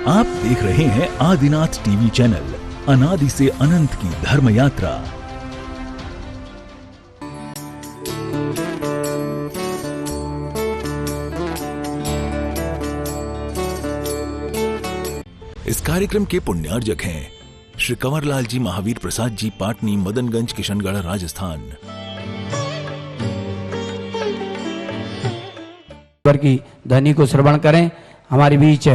आप देख रहे हैं आदिनाथ टीवी चैनल, अनादि से अनंत की धर्म यात्रा। इस कार्यक्रम के पुण्यार्जक हैं श्री कंवरलाल जी महावीर प्रसाद जी, पाटनी, मदनगंज, किशनगढ़, राजस्थान। की ध्वनि को श्रवण करें। हमारे बीच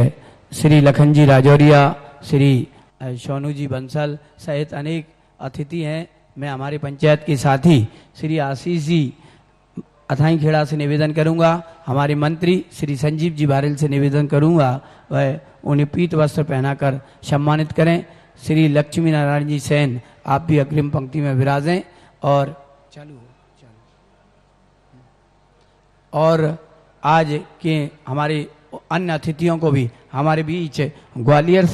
श्री लखन जी राजौरिया, श्री सोनू जी बंसल सहित अनेक अतिथि हैं। मैं हमारे पंचायत के साथी श्री आशीष जी अथाई खेड़ा से निवेदन करूंगा, हमारे मंत्री श्री संजीव जी बारेल से निवेदन करूंगा वह उन्हें पीत वस्त्र पहनाकर सम्मानित करें। श्री लक्ष्मी नारायण जी सेन, आप भी अग्रिम पंक्ति में विराजें। और आज के हमारे अन्य अतिथियों को भी हमारे बीच ग्वालियर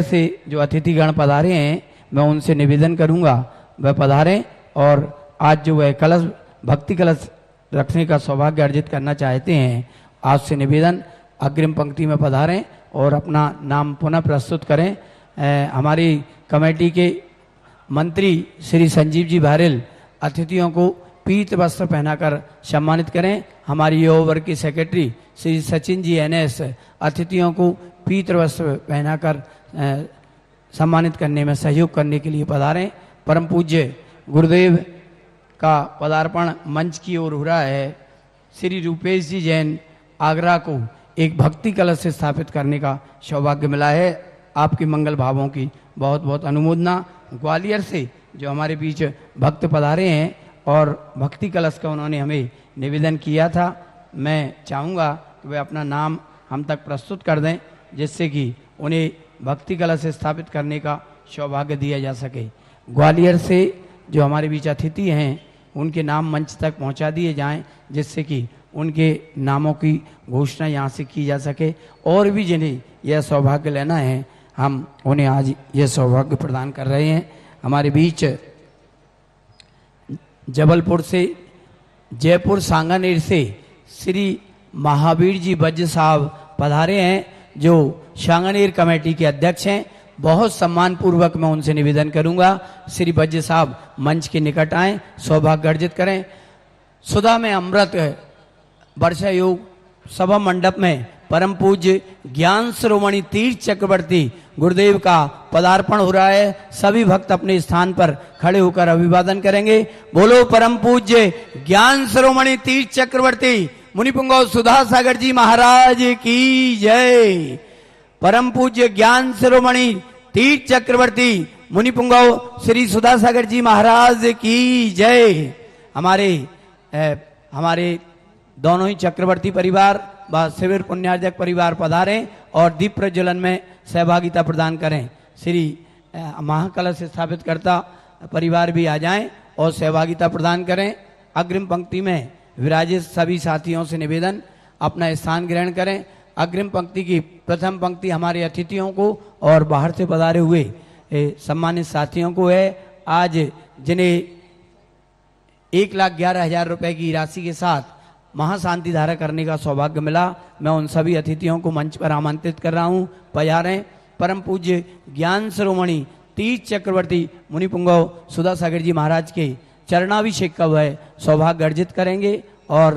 से जो अतिथिगण पधारे हैं, मैं उनसे निवेदन करूंगा वह पधारें और आज जो वह कलश भक्ति कलश रखने का सौभाग्य अर्जित करना चाहते हैं, आज से निवेदन अग्रिम पंक्ति में पधारें और अपना नाम पुनः प्रस्तुत करें। हमारी कमेटी के मंत्री श्री संजीव जी बारेल अतिथियों को पीत वस्त्र पहनाकर सम्मानित करें। हमारी युवा वर्ग के सेक्रेटरी श्री सचिन जी NS अतिथियों को पीत वस्त्र पहनाकर सम्मानित करने में सहयोग करने के लिए पधारें। परम पूज्य गुरुदेव का पदार्पण मंच की ओर हो रहा है। श्री रूपेश जी जैन आगरा को एक भक्ति कलश से स्थापित करने का सौभाग्य मिला है। आपके मंगल भावों की बहुत बहुत अनुमोदना। ग्वालियर से जो हमारे बीच भक्त पधारे हैं और भक्ति कलश का उन्होंने हमें निवेदन किया था, मैं चाहूँगा कि वे अपना नाम हम तक प्रस्तुत कर दें, जिससे कि उन्हें भक्ति कलश स्थापित करने का सौभाग्य दिया जा सके। ग्वालियर से जो हमारे बीच अतिथि हैं उनके नाम मंच तक पहुंचा दिए जाएं, जिससे कि उनके नामों की घोषणा यहाँ से की जा सके। और भी जिन्हें यह सौभाग्य लेना है, हम उन्हें आज यह सौभाग्य प्रदान कर रहे हैं। हमारे बीच जबलपुर से, जयपुर सांगानेर से श्री महावीर जी बज्ज साहब पधारे हैं, जो सांगानेर कमेटी के अध्यक्ष हैं। बहुत सम्मान पूर्वक मैं उनसे निवेदन करूंगा, श्री बज्ज साहब मंच के निकट आएं, सौभाग्य अर्जित करें। सुधा में अमृत वर्षा योग सभा मंडप में परम पूज्य ज्ञान शिरोमणि तीर्थ चक्रवर्ती गुरुदेव का पदार्पण हो रहा है। सभी भक्त अपने स्थान पर खड़े होकर अभिवादन करेंगे। बोलो परम पूज्य ज्ञान शिरोमणि तीर्थ चक्रवर्ती मुनिपुंगव सुधा सागर जी महाराज की जय। परम पूज्य ज्ञान शिरोमणि तीर्थ चक्रवर्ती मुनिपुंगव श्री सुधा सागर जी महाराज की जय। हमारे दोनों ही चक्रवर्ती परिवार व शिविर पुण्यार्जक परिवार पधारें और दीप प्रज्वलन में सहभागिता प्रदान करें। श्री महाकलश स्थापित करता परिवार भी आ जाएं और सहभागिता प्रदान करें। अग्रिम पंक्ति में विराजित सभी साथियों से निवेदन अपना स्थान ग्रहण करें। अग्रिम पंक्ति की प्रथम पंक्ति हमारे अतिथियों को और बाहर से पधारे हुए सम्मानित साथियों को है। आज जिन्हें 1,11,000 रुपए की राशि के साथ महाशांति धारा करने का सौभाग्य मिला, मैं उन सभी अतिथियों को मंच पर आमंत्रित कर रहा हूँ। पधारें। परम पूज्य ज्ञान शिरोमणि तीर्थ चक्रवर्ती मुनिपुंगव सुधा सागर जी महाराज के चरणाभिषेक का वह सौभाग्य अर्जित करेंगे और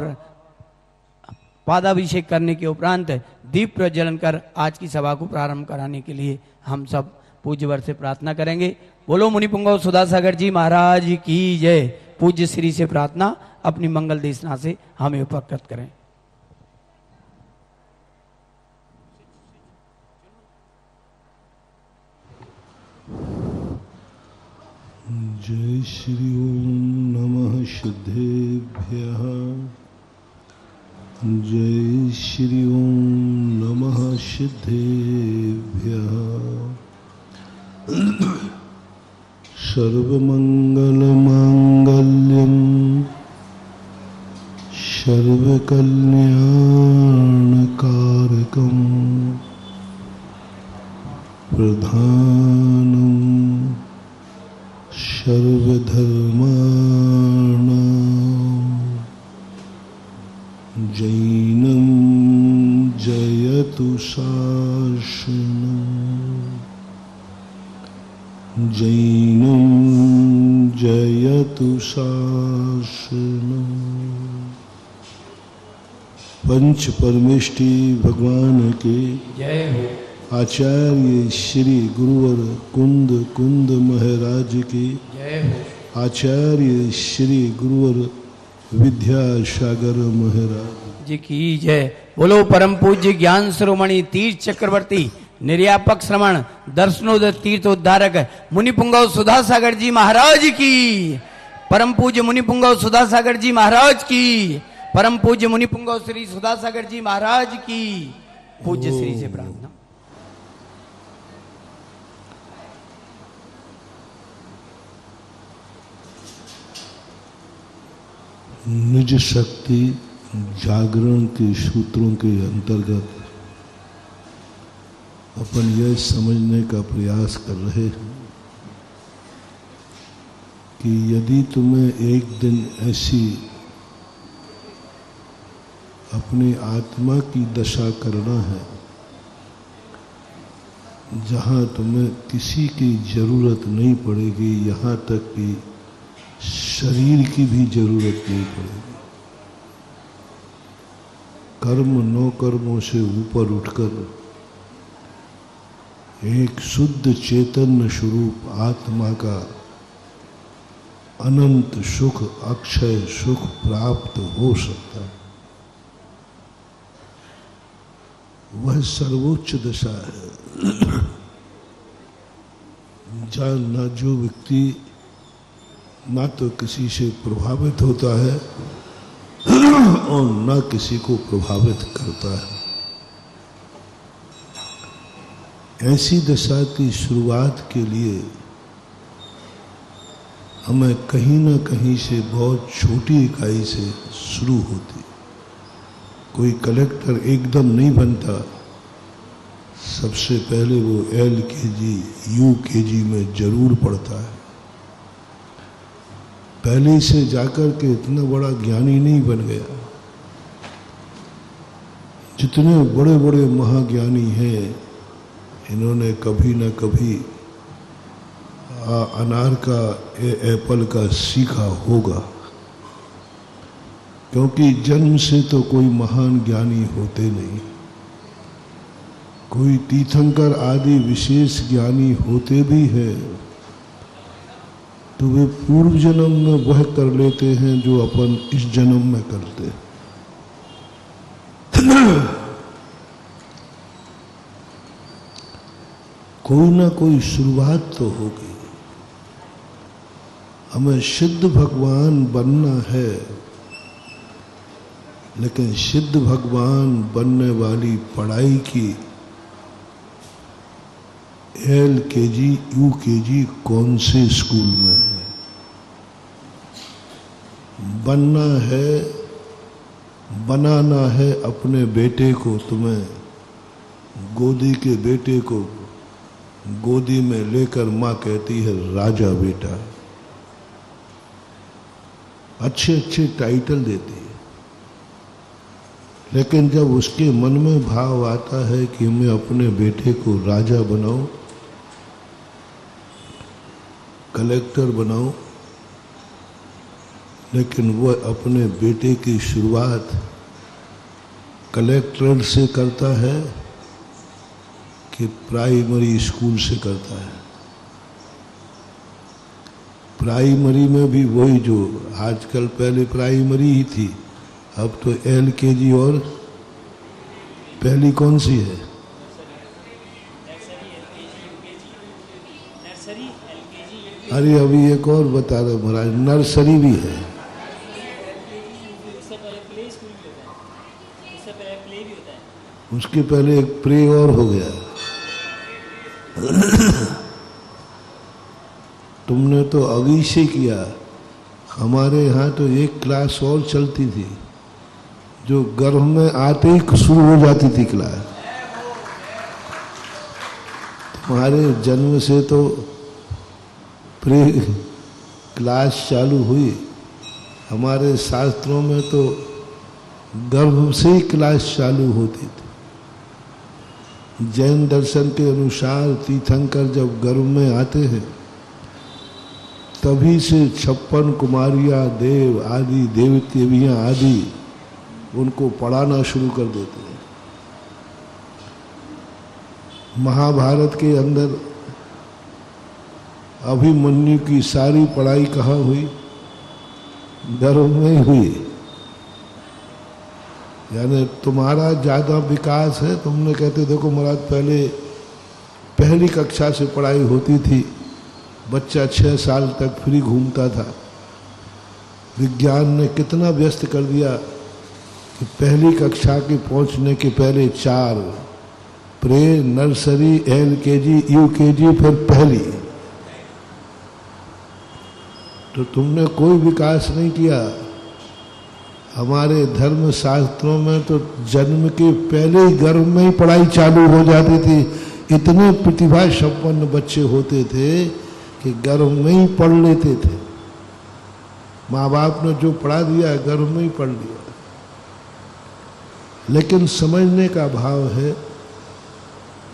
पादाभिषेक करने के उपरांत दीप प्रज्वलन कर आज की सभा को प्रारंभ कराने के लिए हम सब पूज्यवर से प्रार्थना करेंगे। बोलो मुनिपुंगव सुधा सागर जी महाराज की जय। पूज्य श्री से प्रार्थना, अपनी मंगल देशना से हमें उपकृत करें। जय श्री ओम नमः शुद्धेभ्यः। जय श्री ओम नमः शुद्धेभ्यः। सर्वमंगलमांगल्यं सर्वकल्याणकारकं प्रधानं सर्वधर्माणां जैनं जय जयतु शासनम् जैनं जयतु शासनम्। पंच परमेष्टि भगवान के जय हो। आचार्य श्री गुरुवर कुंद कुंद महाराज की जय हो। आचार्य श्री गुरुवर विद्यासागर महाराज जी की जय। बोलो परम पूज्य ज्ञान शिरोमणि तीर्थ चक्रवर्ती निर्यापक श्रवण दर्शनोदय तीर्थोद्धारक मुनिपुंगव सुधासागर जी महाराज की। परम पूज्य मुनिपुंगव सुधासागर जी महाराज की। परम पूज्य मुनिपुंगव श्री सुधासागर जी महाराज की। पूज्य श्री से प्रार्थना। निज शक्ति जागरण के सूत्रों के अंतर्गत अपन यह समझने का प्रयास कर रहे हैं कि यदि तुम्हें एक दिन ऐसी अपनी आत्मा की दशा करना है जहाँ तुम्हें किसी की जरूरत नहीं पड़ेगी, यहाँ तक कि शरीर की भी जरूरत नहीं पड़ेगी। कर्म नौ कर्मों से ऊपर उठकर एक शुद्ध चैतन्य स्वरूप आत्मा का अनंत सुख अक्षय सुख प्राप्त हो सकता है। वह सर्वोच्च दशा है जहाँ जो व्यक्ति ना तो किसी से प्रभावित होता है और ना किसी को प्रभावित करता है। ऐसी दशा की शुरुआत के लिए हमें कहीं ना कहीं से बहुत छोटी इकाई से शुरू होती। कोई कलेक्टर एकदम नहीं बनता, सबसे पहले वो LKG UKG में जरूर पढ़ता है। पहले से जाकर के इतना बड़ा ज्ञानी नहीं बन गया। जितने बड़े बड़े महाज्ञानी हैं इन्होंने कभी न कभी अनार का एप्पल का सीखा होगा, क्योंकि जन्म से तो कोई महान ज्ञानी होते नहीं। कोई तीर्थंकर आदि विशेष ज्ञानी होते भी हैं तो वे पूर्व जन्म में वह कर लेते हैं जो अपन इस जन्म में करते हैं। कोई ना कोई शुरुआत तो होगी। हमें सिद्ध भगवान बनना है, लेकिन सिद्ध भगवान बनने वाली पढ़ाई की LKG UKG कौन से स्कूल में है? बनना है, बनाना है अपने बेटे को। तुम्हें गोदी के बेटे को गोदी में लेकर माँ कहती है राजा बेटा, अच्छे अच्छे टाइटल देती है। लेकिन जब उसके मन में भाव आता है कि मैं अपने बेटे को राजा बनाऊं, कलेक्टर बनाऊं, लेकिन वह अपने बेटे की शुरुआत कलेक्टर से करता है कि प्राइमरी स्कूल से करता है। प्राइमरी में भी वही जो आजकल, पहले प्राइमरी ही थी, अब तो LKG और पहली कौन सी है? अरे अभी एक और बता रहे महाराज, नर्सरी भी है। उसके पहले एक प्रे और हो गया। तुमने तो अभी से किया। हमारे यहाँ तो एक क्लास और चलती थी जो गर्भ में आते ही शुरू हो जाती थी क्लास। तुम्हारे जन्म से तो प्री क्लास चालू हुई। हमारे शास्त्रों में तो गर्भ से ही क्लास चालू होती थी। जैन दर्शन के अनुसार तीर्थंकर जब गर्भ में आते हैं तभी से 56 कुमारियाँ, देव आदि, देवदेवियाँ आदि उनको पढ़ाना शुरू कर देते हैं। महाभारत के अंदर अभिमन्यु की सारी पढ़ाई कहाँ हुई? गर्भ में ही हुई। यानी तुम्हारा ज़्यादा विकास है। तुमने कहते देखो महाराज पहले पहली कक्षा से पढ़ाई होती थी, बच्चा 6 साल तक फ्री घूमता था। विज्ञान ने कितना व्यस्त कर दिया कि पहली कक्षा के पहुंचने के पहले 4 प्रे, नर्सरी, LKG, UKG, फिर पहली। तो तुमने कोई विकास नहीं किया। हमारे धर्म शास्त्रों में तो जन्म के पहले ही गर्भ में ही पढ़ाई चालू हो जाती थी। इतने प्रतिभा संपन्न बच्चे होते थे कि गर्भ में ही पढ़ लेते थे। माँ बाप ने जो पढ़ा दिया गर्भ में ही पढ़ लिया। लेकिन समझने का भाव है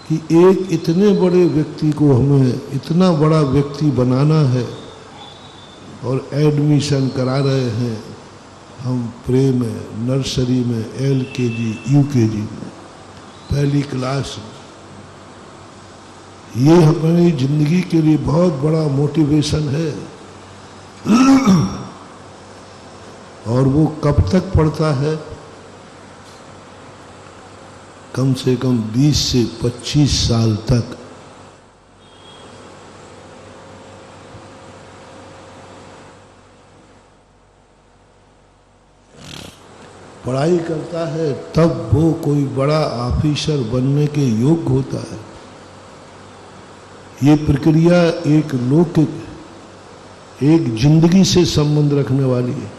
कि एक इतने बड़े व्यक्ति को हमें इतना बड़ा व्यक्ति बनाना है और एडमिशन करा रहे हैं हम प्रे में, नर्सरी में, LKG, UKG में, पहली क्लास में। ये हमारी जिंदगी के लिए बहुत बड़ा मोटिवेशन है। और वो कब तक पढ़ता है? कम से कम 20 से 25 साल तक। पढ़ाई करता है तब वो कोई बड़ा ऑफिसर बनने के योग्य होता है। ये प्रक्रिया एक लौकिक, एक जिंदगी से संबंध रखने वाली है।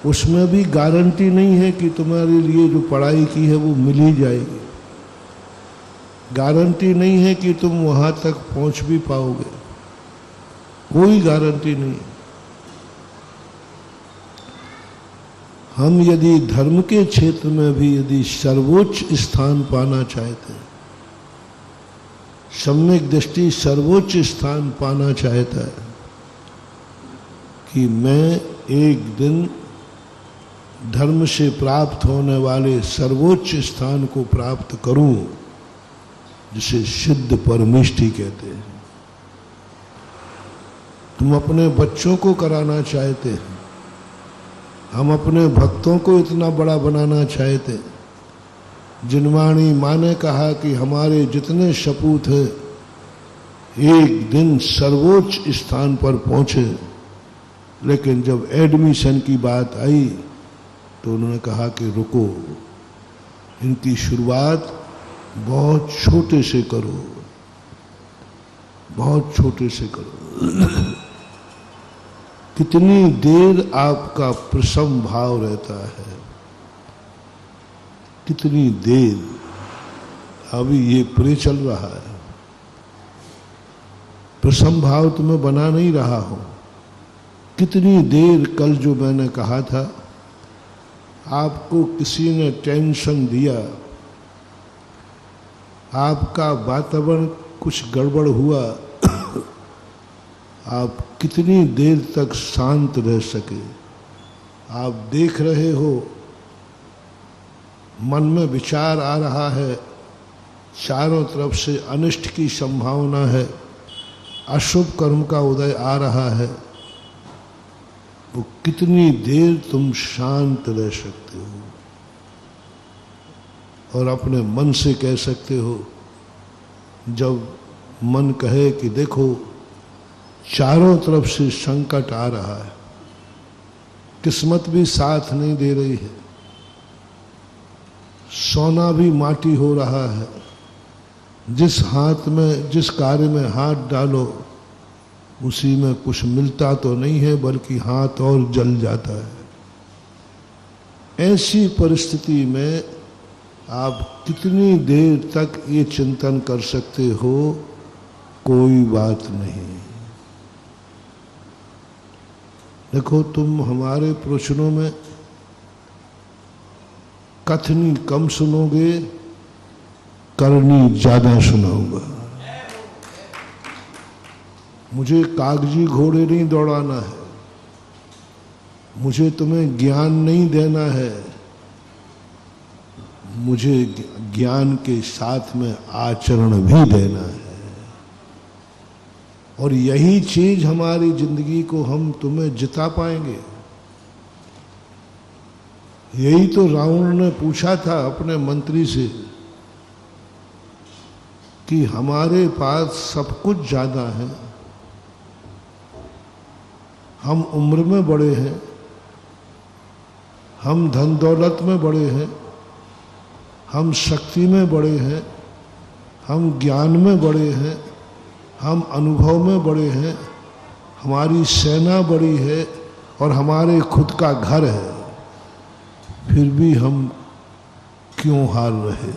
उसमें भी गारंटी नहीं है कि तुम्हारे लिए जो पढ़ाई की है वो मिल ही जाएगी। गारंटी नहीं है कि तुम वहां तक पहुंच भी पाओगे। कोई गारंटी नहीं। हम यदि धर्म के क्षेत्र में भी यदि सर्वोच्च स्थान पाना चाहते हैं, सम्यक दृष्टि सर्वोच्च स्थान पाना चाहता है कि मैं एक दिन धर्म से प्राप्त होने वाले सर्वोच्च स्थान को प्राप्त करूं, जिसे सिद्ध परमेष्ठि कहते हैं। तुम अपने बच्चों को कराना चाहते हैं, हम अपने भक्तों को इतना बड़ा बनाना चाहते हैं। जिनवाणी माँ ने कहा कि हमारे जितने सपूत हैं एक दिन सर्वोच्च स्थान पर पहुंचे, लेकिन जब एडमिशन की बात आई तो उन्होंने कहा कि रुको, इनकी शुरुआत बहुत छोटे से करो, बहुत छोटे से करो। कितनी देर आपका प्रसम भाव रहता है, कितनी देर। अभी ये प्रे चल रहा है, प्रसम भाव तो मैं बना नहीं रहा हूं। कितनी देर कल जो मैंने कहा था, आपको किसी ने टेंशन दिया, आपका वातावरण कुछ गड़बड़ हुआ, आप कितनी देर तक शांत रह सके। आप देख रहे हो मन में विचार आ रहा है, चारों तरफ से अनिष्ट की संभावना है, अशुभ कर्म का उदय आ रहा है। वो कितनी देर तुम शांत रह सकते हो और अपने मन से कह सकते हो। जब मन कहे कि देखो चारों तरफ से संकट आ रहा है, किस्मत भी साथ नहीं दे रही है, सोना भी माटी हो रहा है, जिस हाथ में जिस कार्य में हाथ डालो उसी में कुछ मिलता तो नहीं है बल्कि हाथ और जल जाता है। ऐसी परिस्थिति में आप कितनी देर तक ये चिंतन कर सकते हो? कोई बात नहीं। देखो, तुम हमारे प्रवचनों में कथनी कम सुनोगे करनी ज्यादा सुनाऊंगा। मुझे कागजी घोड़े नहीं दौड़ाना है, मुझे तुम्हें ज्ञान नहीं देना है, मुझे ज्ञान के साथ में आचरण भी देना है। और यही चीज हमारी जिंदगी को हम तुम्हें जिता पाएंगे। यही तो रावण ने पूछा था अपने मंत्री से कि हमारे पास सब कुछ ज्यादा है, हम उम्र में बड़े हैं, हम धन दौलत में बड़े हैं, हम शक्ति में बड़े हैं, हम ज्ञान में बड़े हैं, हम अनुभव में बड़े हैं, हमारी सेना बड़ी है और हमारे खुद का घर है, फिर भी हम क्यों हार रहे?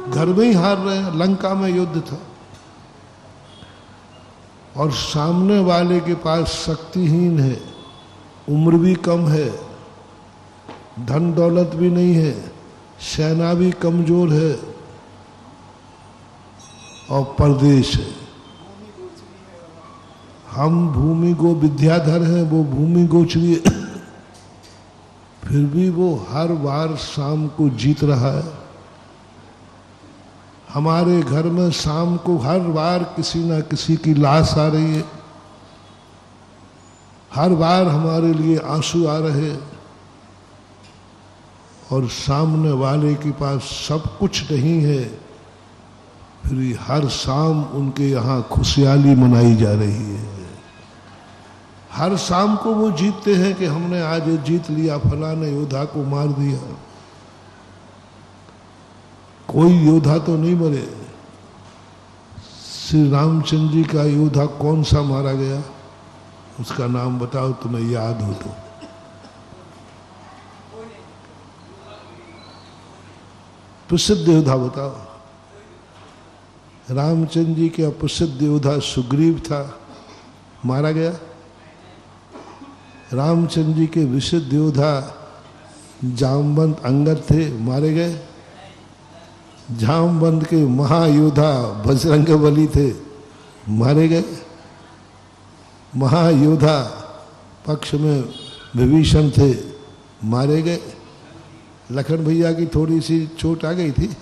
घर में ही हार रहे हैं। लंका में युद्ध था और सामने वाले के पास शक्तिहीन है, उम्र भी कम है, धन दौलत भी नहीं है, सेना भी कमजोर है और परदेश है। हम भूमि को विद्याधर हैं, वो भूमि गोचरी है। फिर भी वो हर बार शाम को जीत रहा है। हमारे घर में शाम को हर बार किसी ना किसी की लाश आ रही है, हर बार हमारे लिए आंसू आ रहे हैं और सामने वाले के पास सब कुछ नहीं है, फिर भी हर शाम उनके यहाँ खुशहाली मनाई जा रही है। हर शाम को वो जीतते हैं कि हमने आज ये जीत लिया, फलाने योद्धा को मार दिया। कोई योद्धा तो नहीं मरे। श्री रामचंद्र जी का योद्धा कौन सा मारा गया, उसका नाम बताओ तुम्हें याद हो तो। प्रसिद्ध योद्धा बताओ। रामचंद्र जी के प्रसिद्ध योद्धा सुग्रीव था, मारा गया। रामचंद्र जी के विशुद्ध योद्धा जामवंत अंगद थे, मारे गए। जामवंत के महायोद्धा बजरंगबली थे, मारे गए। महायोद्धा पक्ष में विभीषण थे, मारे गए। लखन भैया की थोड़ी सी चोट आ गई थी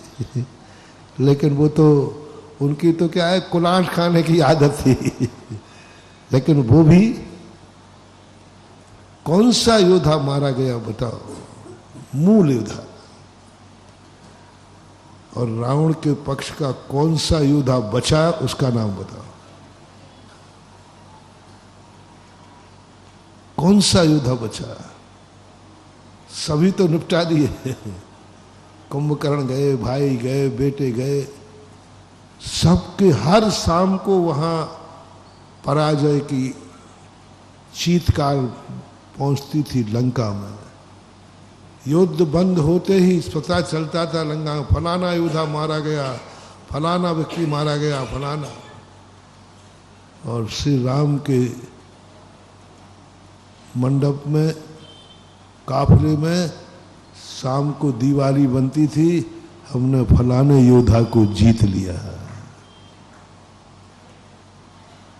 लेकिन वो तो उनकी तो क्या है, कुलाट खाने की आदत थी लेकिन वो भी। कौन सा योद्धा मारा गया बताओ? मूल योद्धा। और रावण के पक्ष का कौन सा योद्धा बचा, उसका नाम बताओ। कौन सा योद्धा बचा? सभी तो निपटा दिए कुंभकर्ण गए, भाई गए, बेटे गए, सबके हर शाम को वहां पराजय की चीत्कार पहुंचती थी लंका में। युद्ध बंद होते ही पता चलता था लंका में फलाना योद्धा मारा गया, फलाना व्यक्ति मारा गया, फलाना। और श्री राम के मंडप में, काफले में शाम को दिवाली बनती थी, हमने फलाने योद्धा को जीत लिया।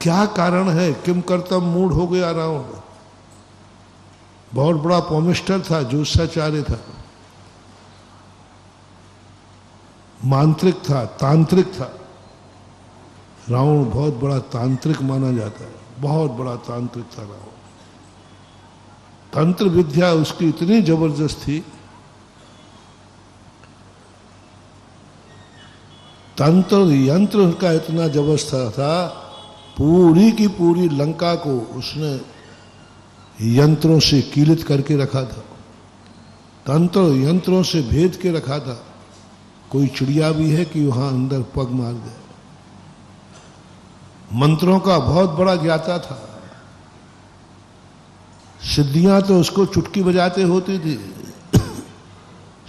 क्या कारण है? किम कर्तव्य मूड हो गया रावण। बहुत बड़ा पौमिस्टर था, ज्योतिषाचार्य था, मांत्रिक था, तांत्रिक था। रावण बहुत बड़ा तांत्रिक माना जाता है, बहुत बड़ा तांत्रिक था रावण। तंत्र विद्या उसकी इतनी जबरदस्त थी, तंत्र यंत्र का इतना जबरदस्त था, पूरी की पूरी लंका को उसने यंत्रों से कीलित करके रखा था, तंत्र यंत्रों से भेद के रखा था। कोई चिड़िया भी है कि वहां अंदर पग मार दे। मंत्रों का बहुत बड़ा ज्ञाता था, सिद्धियां तो उसको चुटकी बजाते होती थी।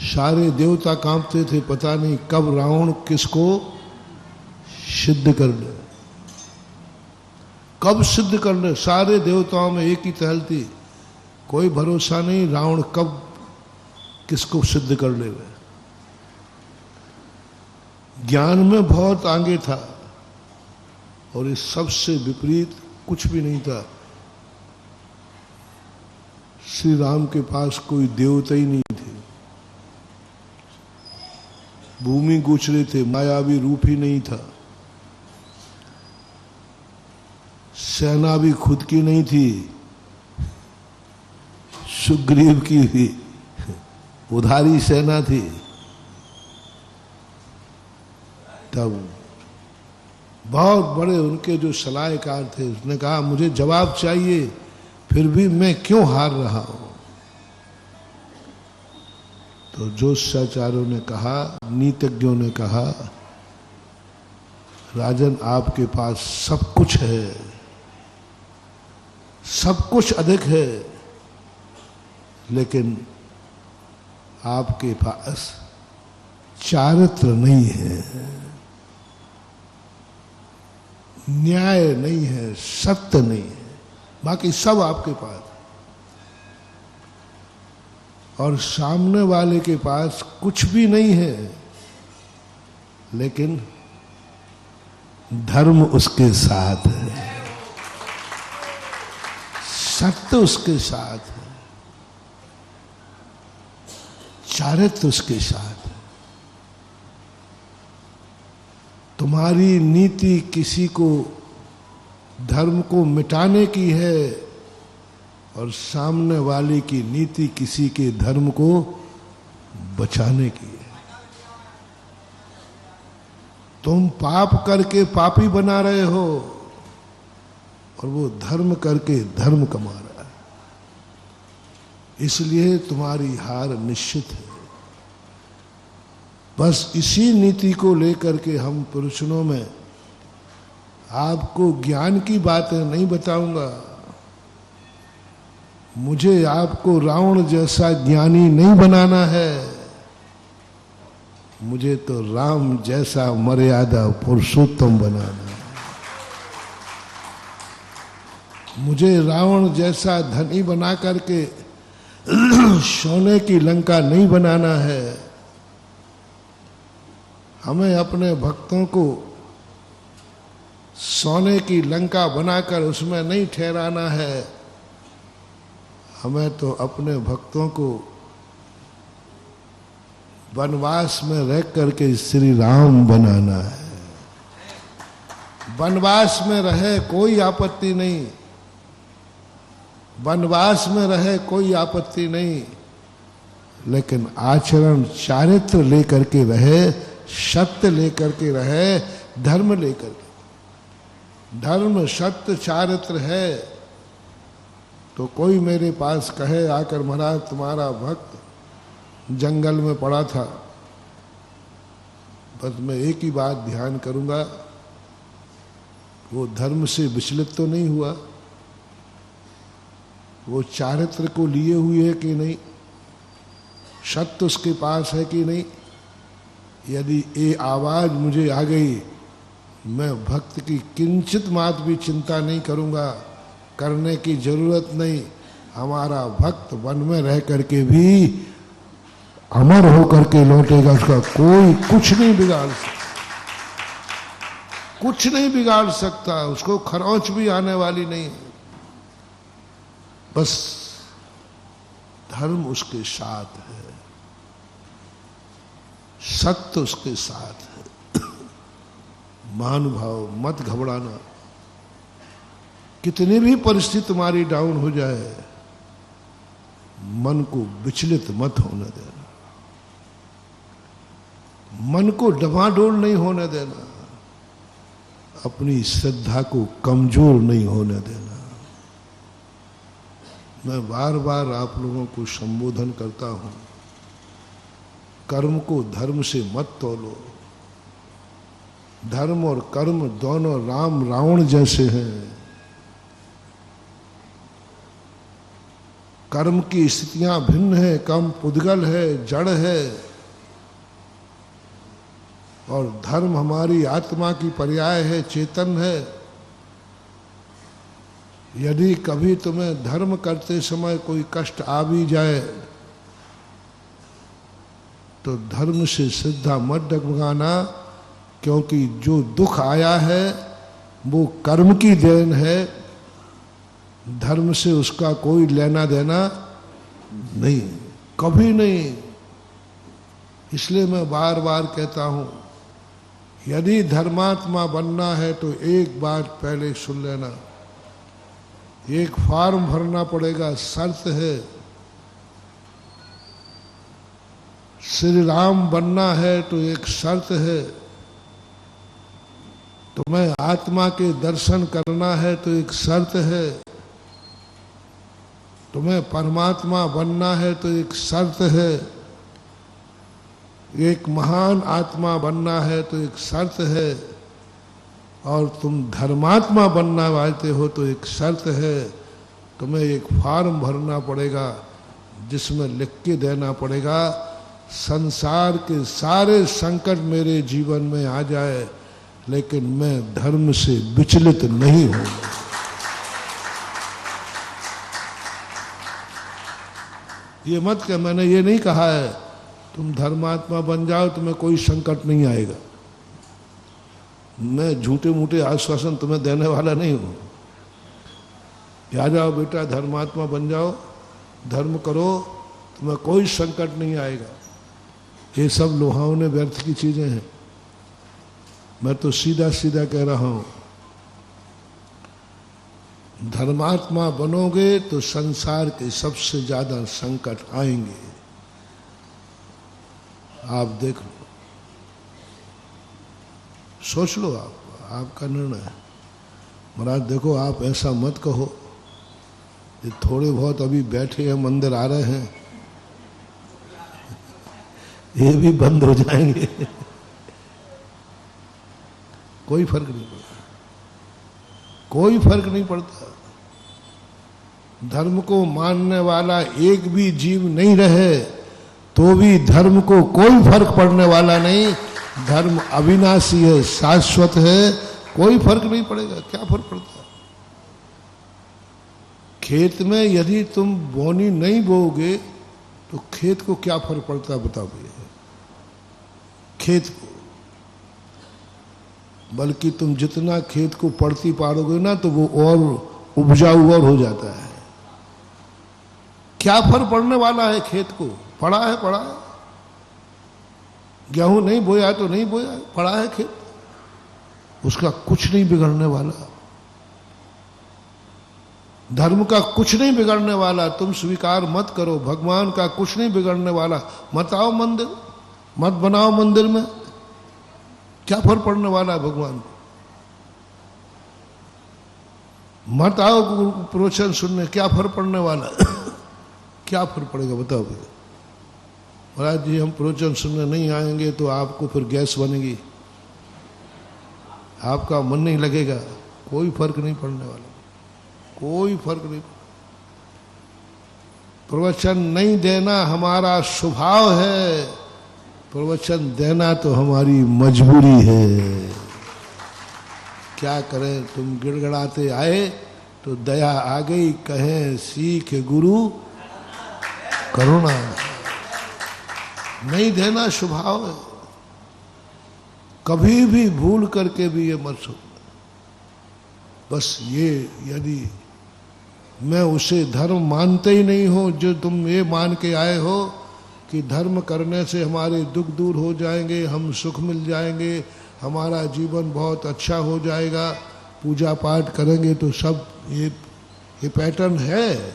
सारे देवता कांपते थे, पता नहीं कब रावण किसको सिद्ध कर ले, कब सिद्ध कर ले। सारे देवताओं में एक ही तहल थी, कोई भरोसा नहीं रावण कब किसको सिद्ध कर ले। ज्ञान में बहुत आगे था और इस सबसे विपरीत कुछ भी नहीं था। श्री राम के पास कोई देवता ही नहीं थे, भूमि गोचरे थे, मायावी रूप ही नहीं था, सेना भी खुद की नहीं थी, सुग्रीव की भी उधारी सेना थी। तब बहुत बड़े उनके जो सलाहकार थे, उसने कहा मुझे जवाब चाहिए, फिर भी मैं क्यों हार रहा हूं। तो ज्योतिषाचार्यों ने कहा, नीतिज्ञों ने कहा, राजन आपके पास सब कुछ है, सब कुछ अधिक है, लेकिन आपके पास चारित्र नहीं है, न्याय नहीं है, सत्य नहीं है, बाकी सब आपके पास। और सामने वाले के पास कुछ भी नहीं है, लेकिन धर्म उसके साथ है, सत्य उसके साथ है, चारित्र उसके साथ है। तुम्हारी नीति किसी को धर्म को मिटाने की है और सामने वाले की नीति किसी के धर्म को बचाने की है। तुम पाप करके पापी बना रहे हो और वो धर्म करके धर्म कमा रहा है, इसलिए तुम्हारी हार निश्चित है। बस इसी नीति को लेकर के हम प्रवचनों में आपको ज्ञान की बातें नहीं बताऊंगा। मुझे आपको रावण जैसा ज्ञानी नहीं बनाना है, मुझे तो राम जैसा मर्यादा पुरुषोत्तम बनाना है। मुझे रावण जैसा धनी बना करके सोने की लंका नहीं बनाना है। हमें अपने भक्तों को सोने की लंका बनाकर उसमें नहीं ठहराना है, हमें तो अपने भक्तों को वनवास में रह करके श्री राम बनाना है। वनवास में रहे कोई आपत्ति नहीं, वनवास में रहे कोई आपत्ति नहीं, लेकिन आचरण चारित्र लेकर के रहे, सत्य लेकर के रहे, धर्म लेकर के। धर्म सत्य चारित्र है तो कोई मेरे पास कहे आकर, महाराज तुम्हारा भक्त जंगल में पड़ा था, बस मैं एक ही बात ध्यान करूंगा, वो धर्म से विचलित तो नहीं हुआ, वो चारित्र को लिए हुए है कि नहीं, सत्य उसके पास है कि नहीं। यदि ये आवाज मुझे आ गई, मैं भक्त की किंचित मात भी चिंता नहीं करूंगा, करने की जरूरत नहीं। हमारा भक्त वन में रह करके भी अमर होकर के लौटेगा, उसका कोई कुछ नहीं बिगाड़ सकता, कुछ नहीं बिगाड़ सकता, उसको खरोंच भी आने वाली नहीं। बस धर्म उसके साथ है, सत्य उसके साथ है। महानुभाव मत घबराना, कितनी भी परिस्थिति तुम्हारी डाउन हो जाए, मन को विचलित मत होने देना, मन को डमाडोल नहीं होने देना, अपनी श्रद्धा को कमजोर नहीं होने देना। मैं बार बार आप लोगों को संबोधन करता हूं, कर्म को धर्म से मत तोलो। धर्म और कर्म दोनों राम रावण जैसे हैं। कर्म की स्थितियां भिन्न है, कर्म पुद्गल है, जड़ है, और धर्म हमारी आत्मा की पर्याय है, चेतन है। यदि कभी तुम्हें धर्म करते समय कोई कष्ट आ भी जाए तो धर्म से श्रद्धा मत डगमगाना, क्योंकि जो दुख आया है वो कर्म की देन है, धर्म से उसका कोई लेना देना नहीं, कभी नहीं। इसलिए मैं बार बार कहता हूं, यदि धर्मात्मा बनना है तो एक बार पहले सुन लेना, एक फॉर्म भरना पड़ेगा, शर्त है। श्री राम बनना है तो एक शर्त है, तुम्हें आत्मा के दर्शन करना है तो एक शर्त है, तुम्हें परमात्मा बनना है तो एक शर्त है, एक महान आत्मा बनना है तो एक शर्त है, और तुम धर्मात्मा बनना चाहते हो तो एक शर्त है। तुम्हें एक फॉर्म भरना पड़ेगा जिसमें लिख के देना पड़ेगा, संसार के सारे संकट मेरे जीवन में आ जाए लेकिन मैं धर्म से विचलित नहीं हूं। ये मत कह, मैंने ये नहीं कहा है तुम धर्मात्मा बन जाओ तुम्हें कोई संकट नहीं आएगा। मैं झूठे मूठे आश्वासन तुम्हें देने वाला नहीं हूं। आ जाओ बेटा धर्मात्मा बन जाओ, धर्म करो, तुम्हें कोई संकट नहीं आएगा। ये सब लोहाओं ने व्यर्थ की चीजें हैं। मैं तो सीधा सीधा कह रहा हूं, धर्मात्मा बनोगे तो संसार के सबसे ज्यादा संकट आएंगे। आप देख लो, सोच लो, आपका निर्णय है। महाराज देखो, आप ऐसा मत कहो, ये थोड़े बहुत अभी बैठे हैं मंदिर आ रहे हैं, ये भी बंद हो जाएंगे। कोई फर्क नहीं पड़ता, कोई फर्क नहीं पड़ता। धर्म को मानने वाला एक भी जीव नहीं रहे तो भी धर्म को कोई फर्क पड़ने वाला नहीं। धर्म अविनाशी है, शाश्वत है, कोई फर्क नहीं पड़ेगा। क्या फर्क पड़ता है? खेत में यदि तुम बोनी नहीं बोओगे तो खेत को क्या फर्क पड़ता है बताओ भैया? खेत को, बल्कि तुम जितना खेत को पड़ती पाड़ोगे ना तो वो और उपजाऊ और हो जाता है। क्या फर्क पड़ने वाला है खेत को? पड़ा है, पड़ा है। गेहूं नहीं बोया तो नहीं बोया, पड़ा है खेत, उसका कुछ नहीं बिगड़ने वाला। धर्म का कुछ नहीं बिगड़ने वाला, तुम स्वीकार मत करो। भगवान का कुछ नहीं बिगड़ने वाला, मत आओ मंदिर, मत बनाओ मंदिर में, क्या फर्क पड़ने वाला है भगवान को? मत आओ प्रवचन सुनने, क्या फर्क पड़ने वाला? क्या फर्क पड़ेगा बताओ भैया? महाराज जी हम प्रवचन सुनने नहीं आएंगे तो आपको फिर गैस बनेगी, आपका मन नहीं लगेगा। कोई फर्क नहीं पड़ने वाला, कोई फर्क नहीं। प्रवचन नहीं देना हमारा स्वभाव है, प्रवचन देना तो हमारी मजबूरी है। क्या करें, तुम गिड़गड़ाते आए तो दया आ गई, कहें सीख गुरु करुणा। नहीं देना स्वभाव है, कभी भी भूल करके भी ये मत सोचना। बस ये, यदि मैं उसे धर्म मानते ही नहीं हो जो तुम ये मान के आए हो कि धर्म करने से हमारे दुख दूर हो जाएंगे, हम सुख मिल जाएंगे, हमारा जीवन बहुत अच्छा हो जाएगा, पूजा पाठ करेंगे तो सब ये पैटर्न है,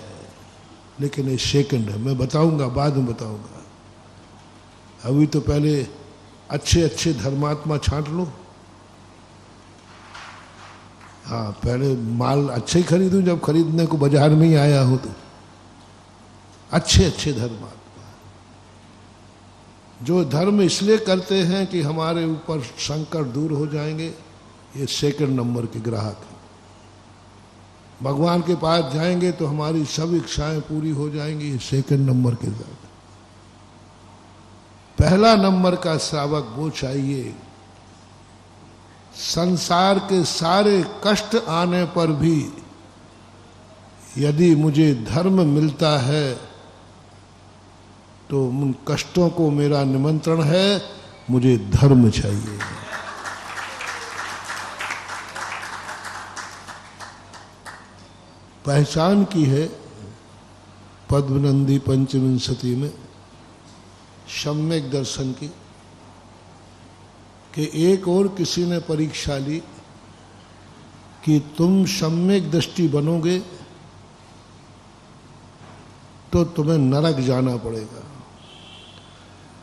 लेकिन ये सेकंड है। मैं बताऊंगा, बाद में बताऊंगा। अभी तो पहले अच्छे अच्छे धर्मात्मा छांट लो। हाँ, पहले माल अच्छे ही खरीदूं, जब खरीदने को बाजार में ही आया हो तो। अच्छे अच्छे धर्मात्मा जो धर्म इसलिए करते हैं कि हमारे ऊपर संकट दूर हो जाएंगे, ये सेकंड नंबर के ग्राहक हैं। भगवान के पास जाएंगे तो हमारी सब इच्छाएं पूरी हो जाएंगी, ये सेकंड नंबर के ग्राहक। पहला नंबर का श्रावक वो चाहिए, संसार के सारे कष्ट आने पर भी यदि मुझे धर्म मिलता है तो उन कष्टों को मेरा निमंत्रण है, मुझे धर्म चाहिए। पहचान की है पद्मनंदी पंचविंशति में सम्यक दर्शन की, कि एक और किसी ने परीक्षा ली कि तुम सम्यक दृष्टि बनोगे तो तुम्हें नरक जाना पड़ेगा,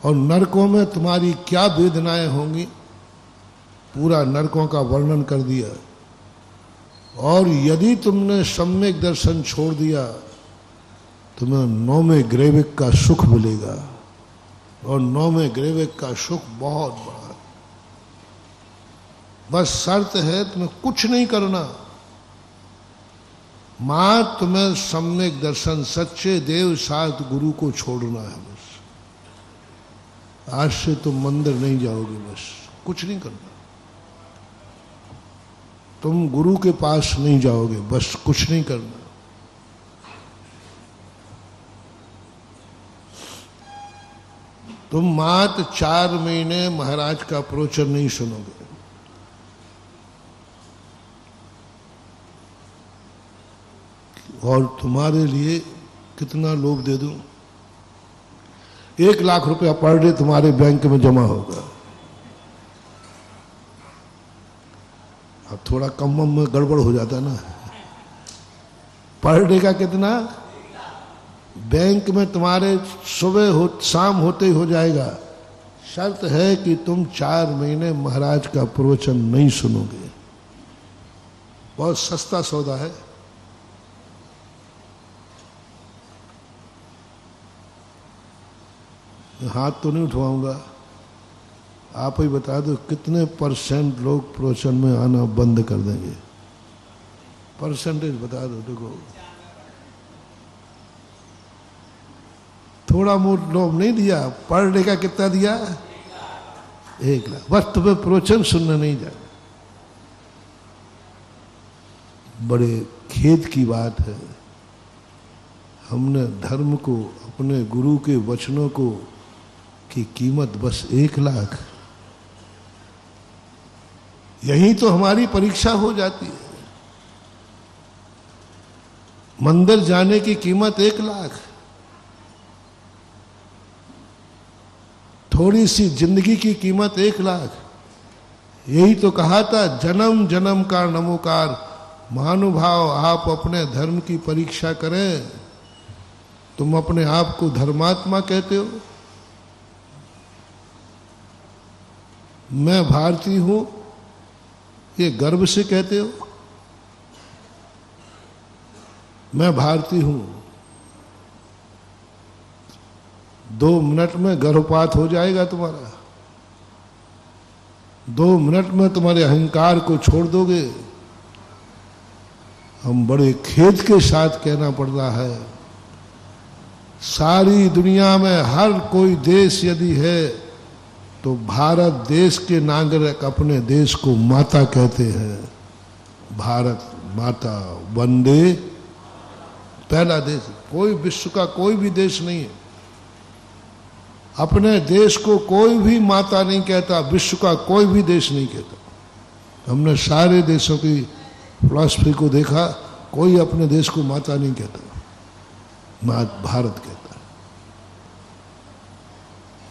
और नरकों में तुम्हारी क्या वेदनाएं होंगी, पूरा नरकों का वर्णन कर दिया। और यदि तुमने सम्यक दर्शन छोड़ दिया तुम्हें नौवें ग्रेविक का सुख मिलेगा, और नौवें ग्रेविक का सुख बहुत बड़ा है। बस शर्त है तुम्हें कुछ नहीं करना, मां तुम्हें सम्यक दर्शन सच्चे देव सात गुरु को छोड़ना है। बस आज से तुम मंदिर नहीं जाओगे, बस कुछ नहीं करना, तुम गुरु के पास नहीं जाओगे, बस कुछ नहीं करना। तुम मात्र 4 महीने महाराज का प्रवचन नहीं सुनोगे, और तुम्हारे लिए कितना लोभ दे दूं, 1 लाख रुपया पर डे तुम्हारे बैंक में जमा होगा। अब थोड़ा कम में गड़बड़ हो जाता ना, पर डे का कितना बैंक में तुम्हारे सुबह हो शाम होते ही हो जाएगा। शर्त है कि तुम 4 महीने महाराज का प्रवचन नहीं सुनोगे। बहुत सस्ता सौदा है। हाथ तो नहीं उठवाऊंगा, आप ही बता दो कितने % लोग प्रवचन में आना बंद कर देंगे, परसेंटेज बता दो। देखो थोड़ा मोट लोभ नहीं दिया, पर डे का कितना दिया, 1 लाख। बस तुम्हें प्रवचन सुनने नहीं जाना। बड़े खेद की बात है, हमने धर्म को, अपने गुरु के वचनों को की कीमत बस 1 लाख। यही तो हमारी परीक्षा हो जाती है। मंदिर जाने की कीमत 1 लाख, थोड़ी सी जिंदगी की कीमत 1 लाख। यही तो कहा था, जन्म जन्म का नमोकार। महानुभाव, आप अपने धर्म की परीक्षा करें। तुम अपने आप को धर्मात्मा कहते हो, मैं भारतीय हूं ये गर्व से कहते हो, मैं भारतीय हूं। 2 मिनट में गर्भपात हो जाएगा तुम्हारा, 2 मिनट में तुम्हारे अहंकार को छोड़ दोगे। हम बड़े खेद के साथ कहना पड़ रहा है, सारी दुनिया में हर कोई देश यदि है तो भारत देश के नागरिक अपने देश को माता कहते हैं। भारत माता, वंदे, पहला देश। कोई विश्व का कोई भी देश नहीं है अपने देश को कोई भी माता नहीं कहता, विश्व का कोई भी देश नहीं कहता। हमने सारे देशों की फिलॉसफी को देखा, कोई अपने देश को माता नहीं कहता, भारत कहता।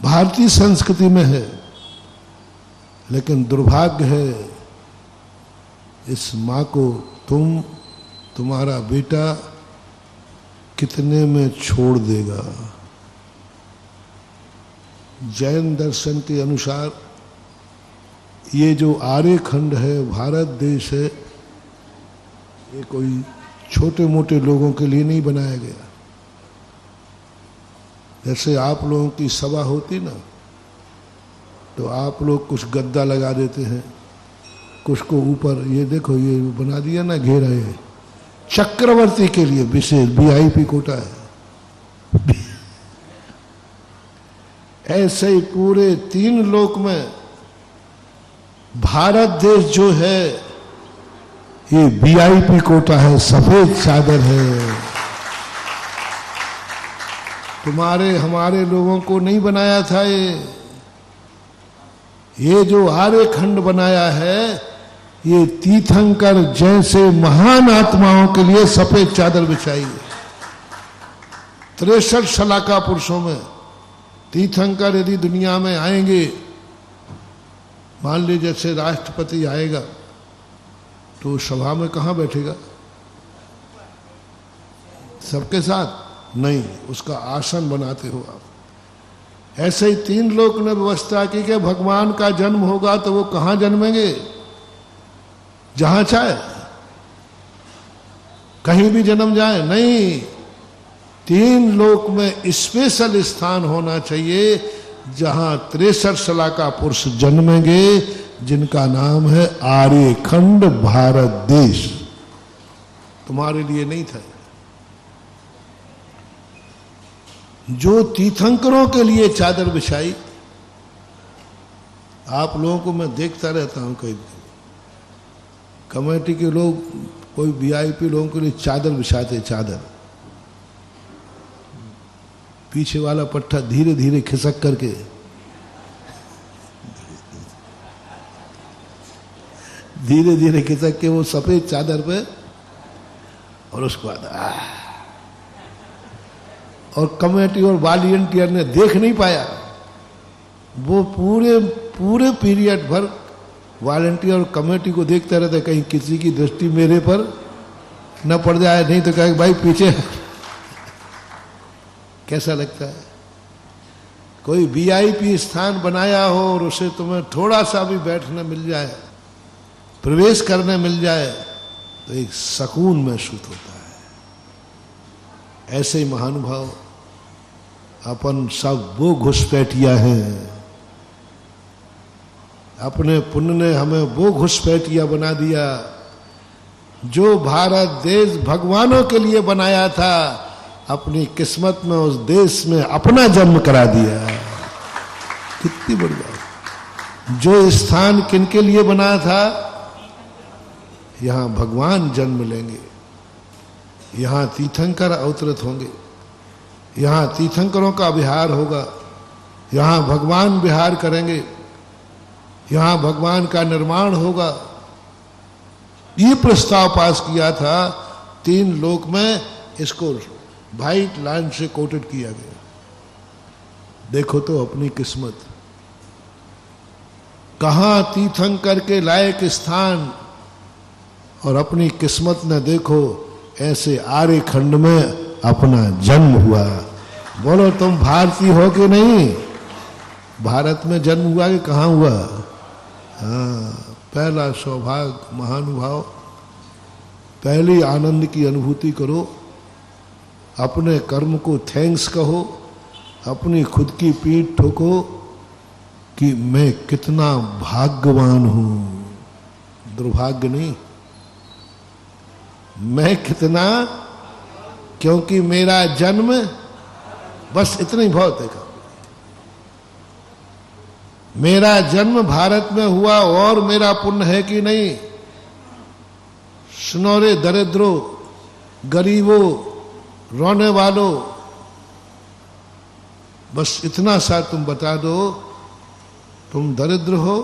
भारतीय संस्कृति में है, लेकिन दुर्भाग्य है इस माँ को तुम्हारा बेटा कितने में छोड़ देगा। जैन दर्शन के अनुसार ये जो आर्यखंड है, भारत देश है, ये कोई छोटे मोटे लोगों के लिए नहीं बनाया गया। जैसे आप लोगों की सभा होती ना, तो आप लोग कुछ गद्दा लगा देते हैं, कुछ को ऊपर ये देखो ये बना दिया ना घेरा, ये चक्रवर्ती के लिए विशेष VIP कोटा है। ऐसे ही पूरे 3 लोक में भारत देश जो है ये VIP कोटा है, सफेद चादर है। तुम्हारे हमारे लोगों को नहीं बनाया था ये जो आर्यखंड बनाया है, ये तीर्थंकर जैसे महान आत्माओं के लिए सफेद चादर बिछाई है। 63 शलाका पुरुषों में तीर्थंकर यदि दुनिया में आएंगे, मान लीजिए जैसे राष्ट्रपति आएगा तो सभा में कहाँ बैठेगा? सबके साथ नहीं, उसका आसन बनाते हो आप। ऐसे ही 3 लोक ने व्यवस्था की कि भगवान का जन्म होगा तो वो कहाँ जन्मेंगे? जहां चाहे, कहीं भी जन्म जाए नहीं, 3 लोक में स्पेशल स्थान होना चाहिए जहां 63 शलाका पुरुष जन्मेंगे, जिनका नाम है आर्यखंड भारत देश। तुम्हारे लिए नहीं था। जो तीर्थंकरों के लिए चादर बिछाई, आप लोगों को मैं देखता रहता हूं, कई कमेटी के लोग, कोई वीआईपी लोगों के लिए चादर बिछाते, चादर पीछे वाला पट्टा धीरे धीरे खिसक करके धीरे धीरे खिसक के वो सफेद चादर पे, और उसके बाद और कमेटी और वॉलंटियर ने देख नहीं पाया। वो पूरे पीरियड भर वॉलंटियर और कमेटी को देखते रहते, कहीं किसी की दृष्टि मेरे पर न पड़ जाए, नहीं तो कहे भाई पीछे। कैसा लगता है? कोई वीआईपी स्थान बनाया हो और उसे तुम्हें थोड़ा सा भी बैठने मिल जाए, प्रवेश करने मिल जाए, तो एक सुकून महसूस होता है। ऐसे ही महानुभाव अपन सब वो घुसपैठिया हैं, अपने पुण्य ने हमें वो घुसपैठिया बना दिया। जो भारत देश भगवानों के लिए बनाया था, अपनी किस्मत में उस देश में अपना जन्म करा दिया। कितनी बड़ी बात। जो स्थान किनके लिए बना था, यहां भगवान जन्म लेंगे, यहां तीर्थंकर अवतरित होंगे, यहां तीर्थंकरों का विहार होगा, यहां भगवान विहार करेंगे, यहां भगवान का निर्माण होगा। ये प्रस्ताव पास किया था 3 लोक में, इसको व्हाइट लाइन से कोटेड किया गया। देखो तो अपनी किस्मत, कहां तीर्थंकर के लायक स्थान, और अपनी किस्मत ने देखो ऐसे आर्यखंड में अपना जन्म हुआ। बोलो तुम भारतीय हो कि नहीं? भारत में जन्म हुआ कि कहाँ हुआ? हाँ, पहला सौभाग्य महानुभाव। पहली आनंद की अनुभूति करो, अपने कर्म को थैंक्स कहो, अपनी खुद की पीठ ठोको कि मैं कितना भाग्यवान हूं। दुर्भाग्य नहीं, मैं कितना, क्योंकि मेरा जन्म, बस इतना ही बहुत है। मेरा जन्म भारत में हुआ और मेरा पुण्य है कि नहीं? सुनो रे दरिद्रों, गरीबों, रोने वालों, बस इतना सा तुम बता दो, तुम दरिद्र हो,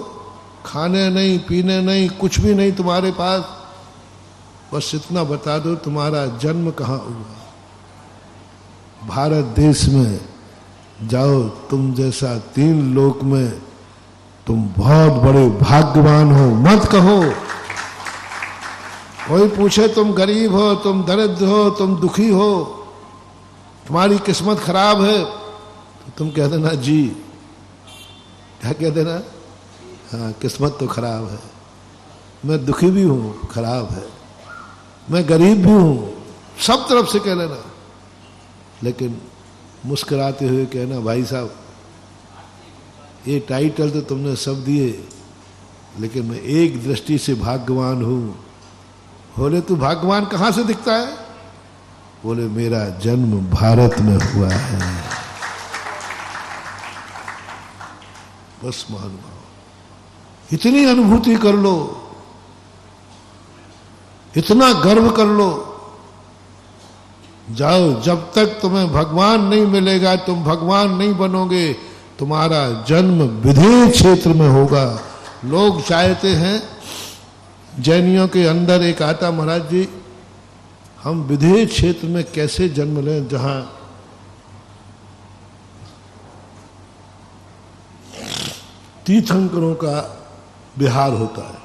खाने नहीं, पीने नहीं, कुछ भी नहीं तुम्हारे पास, बस इतना बता दो तुम्हारा जन्म कहाँ हुआ। भारत देश में जाओ, तुम जैसा 3 लोक में तुम बहुत बड़े भाग्यवान हो। मत कहो, कोई पूछे तुम गरीब हो, तुम दरिद्र हो, तुम दुखी हो, तुम्हारी किस्मत खराब है, तो तुम कह देना जी, क्या कह देना? हाँ, किस्मत तो खराब है, मैं दुखी भी हूं, खराब है, मैं गरीब भी हूं, सब तरफ से कह लेना। लेकिन मुस्कुराते हुए कहना, भाई साहब ये टाइटल तो तुमने सब दिए, लेकिन मैं एक दृष्टि से भाग्यवान हूं। बोले तू भाग्यवान कहां से दिखता है? बोले मेरा जन्म भारत में हुआ है। बस महानुभाव, इतनी अनुभूति कर लो, इतना गर्व कर लो। जाओ, जब तक तुम्हें भगवान नहीं मिलेगा, तुम भगवान नहीं बनोगे। तुम्हारा जन्म विधेय क्षेत्र में होगा। लोग चाहते हैं जैनियों के अंदर एक आता, महाराज जी हम विदेह क्षेत्र में कैसे जन्म लें जहां तीर्थंकरों का विहार होता है।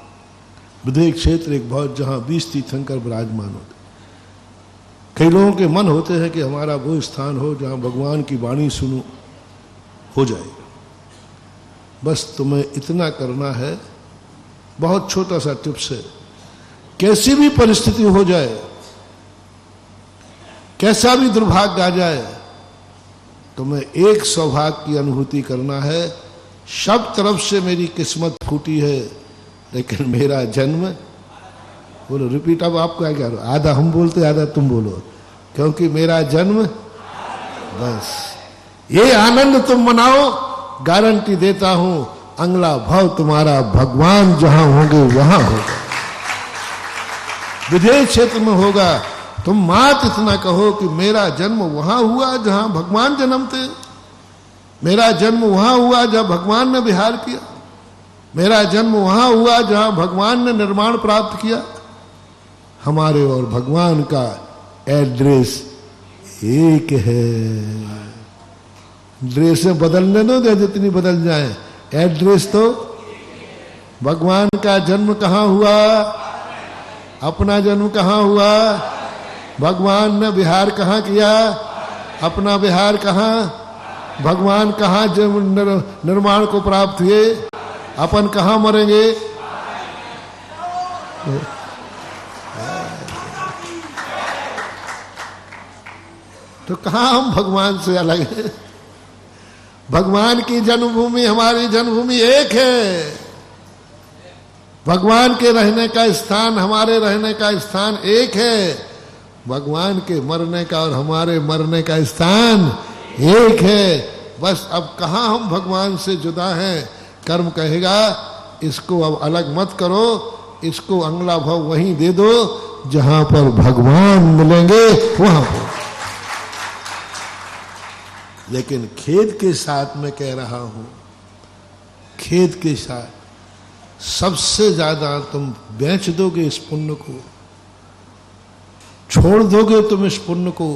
विदेह क्षेत्र एक बहुत जहां 20 तीर्थंकर विराजमान होते। कई लोगों के मन होते हैं कि हमारा वो स्थान हो जहां भगवान की वाणी सुनूं, हो जाएगा। बस तुम्हें इतना करना है, बहुत छोटा सा टिप्स है। कैसी भी परिस्थिति हो जाए, कैसा भी दुर्भाग्य आ जाए, तुम्हें एक सौभाग्य की अनुभूति करना है। सब तरफ से मेरी किस्मत फूटी है, लेकिन मेरा जन्म, बोलो रिपीट, अब आप क्या कह रहे हो? आधा हम बोलते आधा तुम बोलो, क्योंकि मेरा जन्म, बस ये आनंद तुम मनाओ। गारंटी देता हूं अगला भाव तुम्हारा भगवान जहां होंगे वहां होगा, विदेश क्षेत्र में होगा। तुम मात्र इतना कहो कि मेरा जन्म वहां हुआ जहां भगवान जन्मते, मेरा जन्म वहां हुआ जहां भगवान ने विहार किया, मेरा जन्म वहां हुआ जहां भगवान ने निर्माण प्राप्त किया। हमारे और भगवान का एड्रेस एक है। ड्रेस बदलने दो, जितनी बदल जाए, एड्रेस तो भगवान का जन्म कहां हुआ, अपना जन्म कहां हुआ, भगवान ने विहार कहां किया, अपना विहार कहां, भगवान कहां निर्माण को प्राप्त हुए, अपन कहां मरेंगे। तो कहां हम भगवान से अलग हैं? भगवान की जन्मभूमि, हमारी जन्मभूमि एक है। भगवान के रहने का स्थान, हमारे रहने का स्थान एक है। भगवान के मरने का और हमारे मरने का स्थान एक है। बस अब कहां हम भगवान से जुदा हैं? कर्म कहेगा इसको अब अलग मत करो, इसको अगला भाव वहीं दे दो जहां पर भगवान मिलेंगे वहां पर। लेकिन खेद के साथ मैं कह रहा हूं, खेद के साथ सबसे ज्यादा तुम बेच दोगे इस पुण्य को, छोड़ दोगे तुम इस पुण्य को।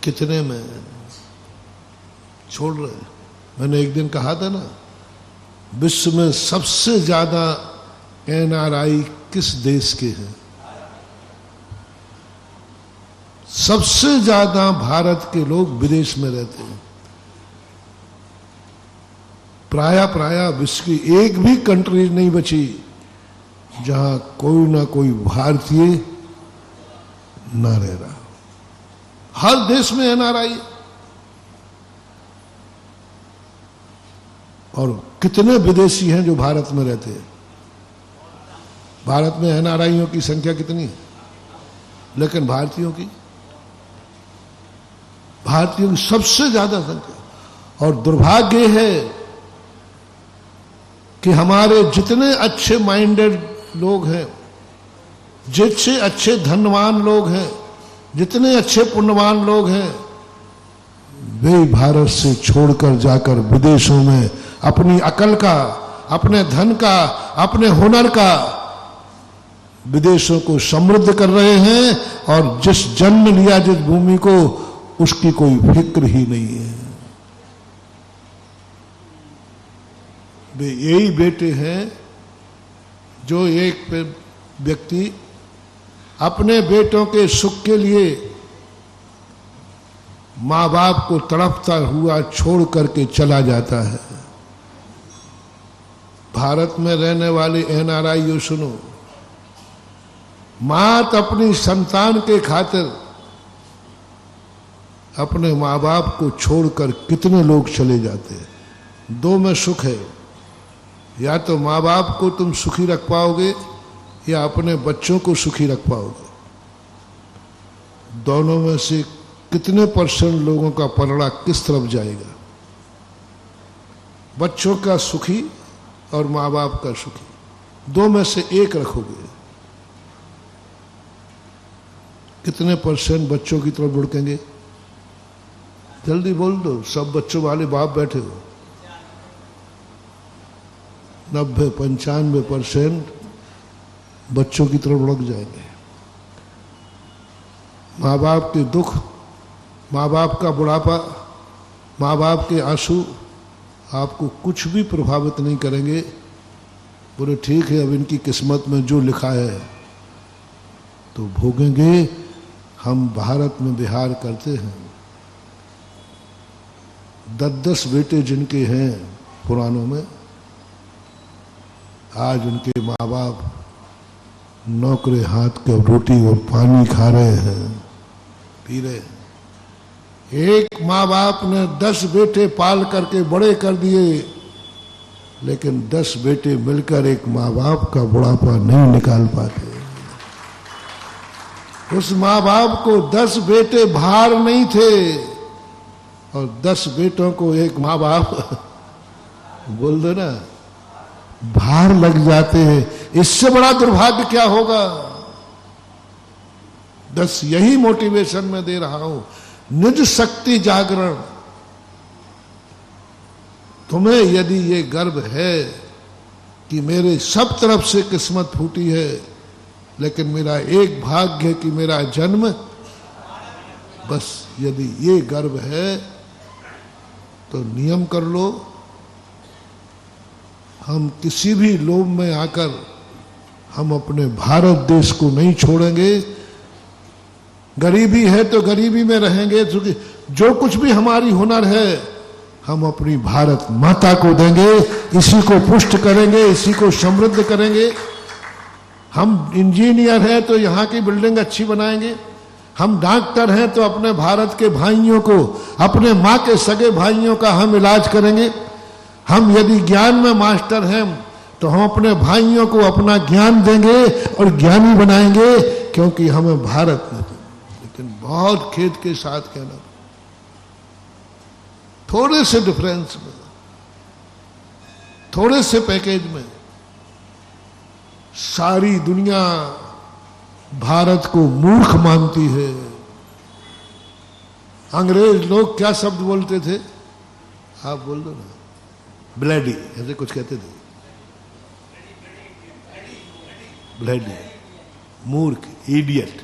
कितने में छोड़ रहे? मैंने एक दिन कहा था ना, विश्व में सबसे ज्यादा एनआरआई किस देश के हैं? सबसे ज्यादा भारत के लोग विदेश में रहते हैं। प्राय विश्व की एक भी कंट्री नहीं बची जहां कोई ना कोई भारतीय ना रह रहा। हर देश में एनआरआई। और कितने विदेशी हैं जो भारत में रहते हैं? भारत में एनआरआईयों की संख्या कितनी है? लेकिन भारतीयों की सबसे ज्यादा संख्या। और दुर्भाग्य है कि हमारे जितने अच्छे माइंडेड लोग हैं, जितने अच्छे धनवान लोग हैं, जितने अच्छे पुण्यवान लोग हैं, वे भारत से छोड़कर जाकर विदेशों में अपनी अकल का, अपने धन का, अपने हुनर का विदेशों को समृद्ध कर रहे हैं। और जिस जन्म लिया जिस भूमि को, उसकी कोई फिक्र ही नहीं है। वे यही बेटे हैं जो एक व्यक्ति अपने बेटों के सुख के लिए मां बाप को तड़पता हुआ छोड़ करके चला जाता है। भारत में रहने वाले एनआरआई सुनो, मात अपनी संतान के खातिर अपने माँ बाप को छोड़कर कितने लोग चले जाते हैं। दो में सुख है, या तो माँ बाप को तुम सुखी रख पाओगे या अपने बच्चों को सुखी रख पाओगे। दोनों में से कितने % लोगों का पलड़ा किस तरफ जाएगा? बच्चों का सुखी और माँ बाप का सुखी, दो में से एक रखोगे। कितने % बच्चों की तरफ लुढ़केंगे? जल्दी बोल दो, सब बच्चों वाले बाप बैठे हो। 90-95% बच्चों की तरफ लग जाएंगे। माँ बाप के दुख, माँ बाप का बुढ़ापा, माँ बाप के आंसू आपको कुछ भी प्रभावित नहीं करेंगे। बोले ठीक है, अब इनकी किस्मत में जो लिखा है तो भोगेंगे। हम भारत में विहार करते हैं, 10-10 बेटे जिनके हैं पुराणों में, आज उनके माँ बाप नौकरे हाथ के रोटी और पानी खा रहे हैं, पी रहे हैं। एक माँ बाप ने 10 बेटे पाल करके बड़े कर दिए, लेकिन 10 बेटे मिलकर एक माँ बाप का बुढ़ापा नहीं निकाल पाते। उस माँ बाप को 10 बेटे भार नहीं थे, और 10 बेटों को एक माँ बाप बोल दो ना, भार लग जाते हैं। इससे बड़ा दुर्भाग्य क्या होगा। 10 यही मोटिवेशन मैं दे रहा हूं, निज शक्ति जागरण। तुम्हें यदि ये गर्व है कि मेरे सब तरफ से किस्मत फूटी है, लेकिन मेरा एक भाग्य है कि मेरा जन्म, बस यदि ये गर्व है तो नियम कर लो। हम किसी भी लोभ में आकर हम अपने भारत देश को नहीं छोड़ेंगे। गरीबी है तो गरीबी में रहेंगे, क्योंकि जो कुछ भी हमारी हुनर है हम अपनी भारत माता को देंगे, इसी को पुष्ट करेंगे, इसी को समृद्ध करेंगे। हम इंजीनियर हैं तो यहाँ की बिल्डिंग अच्छी बनाएंगे, हम डॉक्टर हैं तो अपने भारत के भाइयों को, अपने माँ के सगे भाइयों का हम इलाज करेंगे। हम यदि ज्ञान में मास्टर हैं तो हम अपने भाइयों को अपना ज्ञान देंगे और ज्ञानी बनाएंगे, क्योंकि हमें भारत में। लेकिन बहुत खेद के साथ कहना, थोड़े से डिफरेंस में, थोड़े से पैकेज में सारी दुनिया भारत को मूर्ख मानती है। अंग्रेज लोग क्या शब्द बोलते थे, आप बोल दो ना, ब्लैडी, ऐसे कुछ कहते थे, ब्लैडी, मूर्ख, इडियट,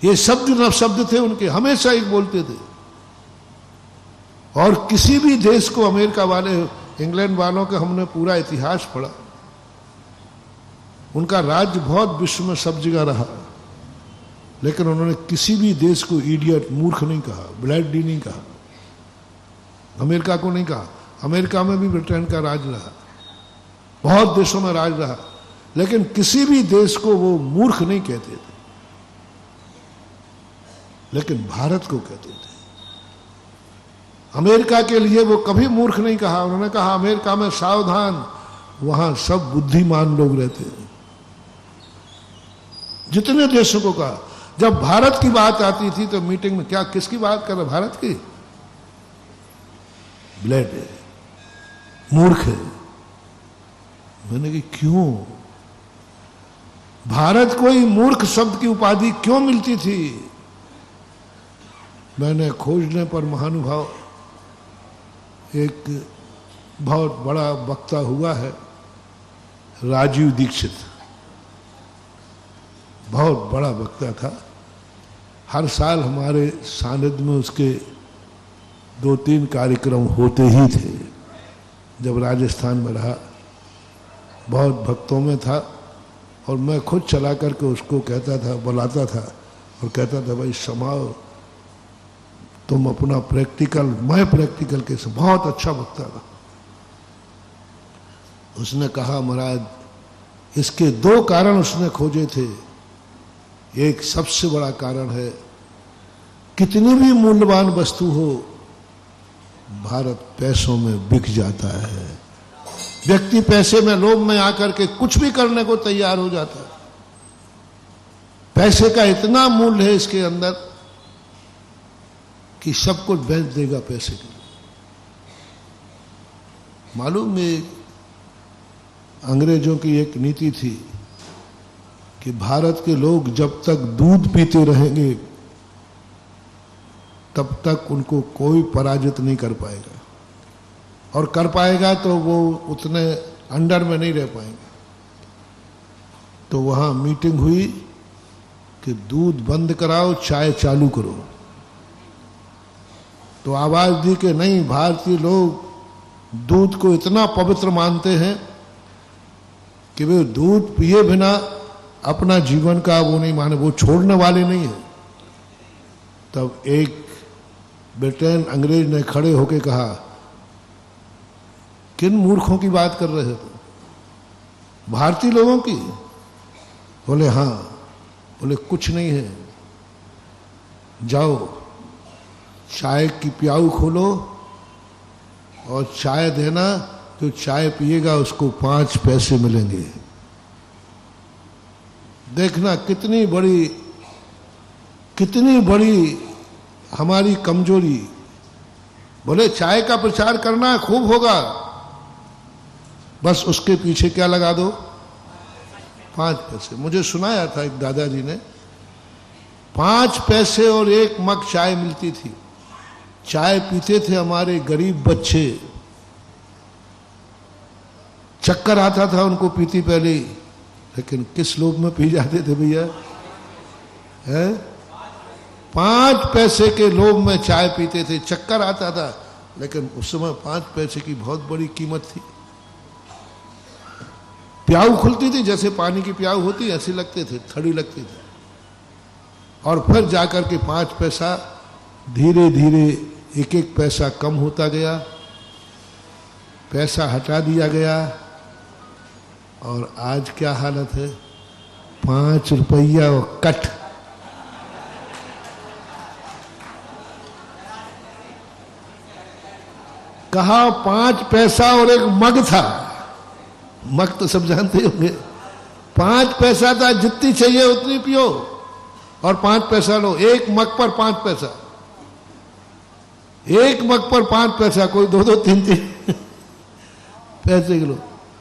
ये शब्द थे उनके, हमेशा एक बोलते थे। और किसी भी देश को, अमेरिका वाले, इंग्लैंड वालों का हमने पूरा इतिहास पढ़ा, उनका राज्य बहुत विश्व में सब जगह रहा, लेकिन उन्होंने किसी भी देश को इडियट, मूर्ख नहीं कहा, ब्लैडी नहीं कहा। अमेरिका को नहीं कहा। अमेरिका में भी ब्रिटेन का राज रहा, बहुत देशों में राज रहा, लेकिन किसी भी देश को वो मूर्ख नहीं कहते थे, लेकिन भारत को कहते थे। अमेरिका के लिए वो कभी मूर्ख नहीं कहा, उन्होंने कहा अमेरिका में सावधान, वहां सब बुद्धिमान लोग रहते हैं। जितने देशों को कहा, जब भारत की बात आती थी तो मीटिंग में, क्या किसकी बात कर रहे, भारत की, ब्लैड है, मूर्ख है। मैंने कहा क्यों, भारत को ही मूर्ख शब्द की उपाधि क्यों मिलती थी। मैंने खोजने पर महानुभाव एक बहुत बड़ा वक्ता हुआ है, राजीव दीक्षित, बहुत बड़ा वक्ता था। हर साल हमारे सानिध्य में उसके 2-3 कार्यक्रम होते ही थे। जब राजस्थान में रहा, बहुत भक्तों में था, और मैं खुद चला करके उसको कहता था, बुलाता था और कहता था भाई समाओ, तुम अपना प्रैक्टिकल, मैं प्रैक्टिकल कैसे, बहुत अच्छा वक्ता था। उसने कहा महाराज इसके 2 कारण उसने खोजे थे। एक सबसे बड़ा कारण है, कितनी भी मूल्यवान वस्तु हो, भारत पैसों में बिक जाता है। व्यक्ति पैसे में, लोभ में आकर के कुछ भी करने को तैयार हो जाता है। पैसे का इतना मूल्य है इसके अंदर कि सब कुछ बेच देगा पैसे के लिए। मालूम है, अंग्रेजों की एक नीति थी कि भारत के लोग जब तक दूध पीते रहेंगे तब तक उनको कोई पराजित नहीं कर पाएगा। और कर पाएगा तो वो उतने अंडर में नहीं रह पाएंगे। तो वहां मीटिंग हुई कि दूध बंद कराओ, चाय चालू करो। तो आवाज दी कि नहीं, भारतीय लोग दूध को इतना पवित्र मानते हैं कि वे दूध पिए बिना अपना जीवन का वो नहीं माने, वो छोड़ने वाले नहीं है। तब एक ब्रिटेन अंग्रेज ने खड़े होकर कहा, किन मूर्खों की बात कर रहे हो, भारतीय लोगों की? बोले हाँ। बोले कुछ नहीं है, जाओ चाय की प्याऊ खोलो और चाय देना, जो चाय पिएगा उसको 5 पैसे मिलेंगे। देखना कितनी बड़ी हमारी कमजोरी। बोले चाय का प्रचार करना खूब होगा, बस उसके पीछे क्या लगा दो, 5 पैसे। मुझे सुनाया था एक दादाजी ने, 5 पैसे और 1 मग चाय मिलती थी। चाय पीते थे हमारे गरीब बच्चे, चक्कर आता था उनको पीती पहले ही, लेकिन किस लोभ में पी जाते थे भैया, है 5 पैसे के लोभ में चाय पीते थे, चक्कर आता था, लेकिन उस समय 5 पैसे की बहुत बड़ी कीमत थी। प्याऊ खुलती थी, जैसे पानी की प्याऊ होती ऐसे लगते थे, थड़ी लगती थी। और फिर जाकर के 5 पैसा धीरे धीरे 1-1 पैसा कम होता गया, पैसा हटा दिया गया, और आज क्या हालत है, 5 रुपया और कट। कहा 5 पैसा और 1 मग था, मग तो सब जानते होंगे, 5 पैसा था, जितनी चाहिए उतनी पियो और 5 पैसा लो। 1 मग पर 5 पैसा, 1 मग पर 5 पैसा, कोई 2-2, 3-3 पैसे किलो।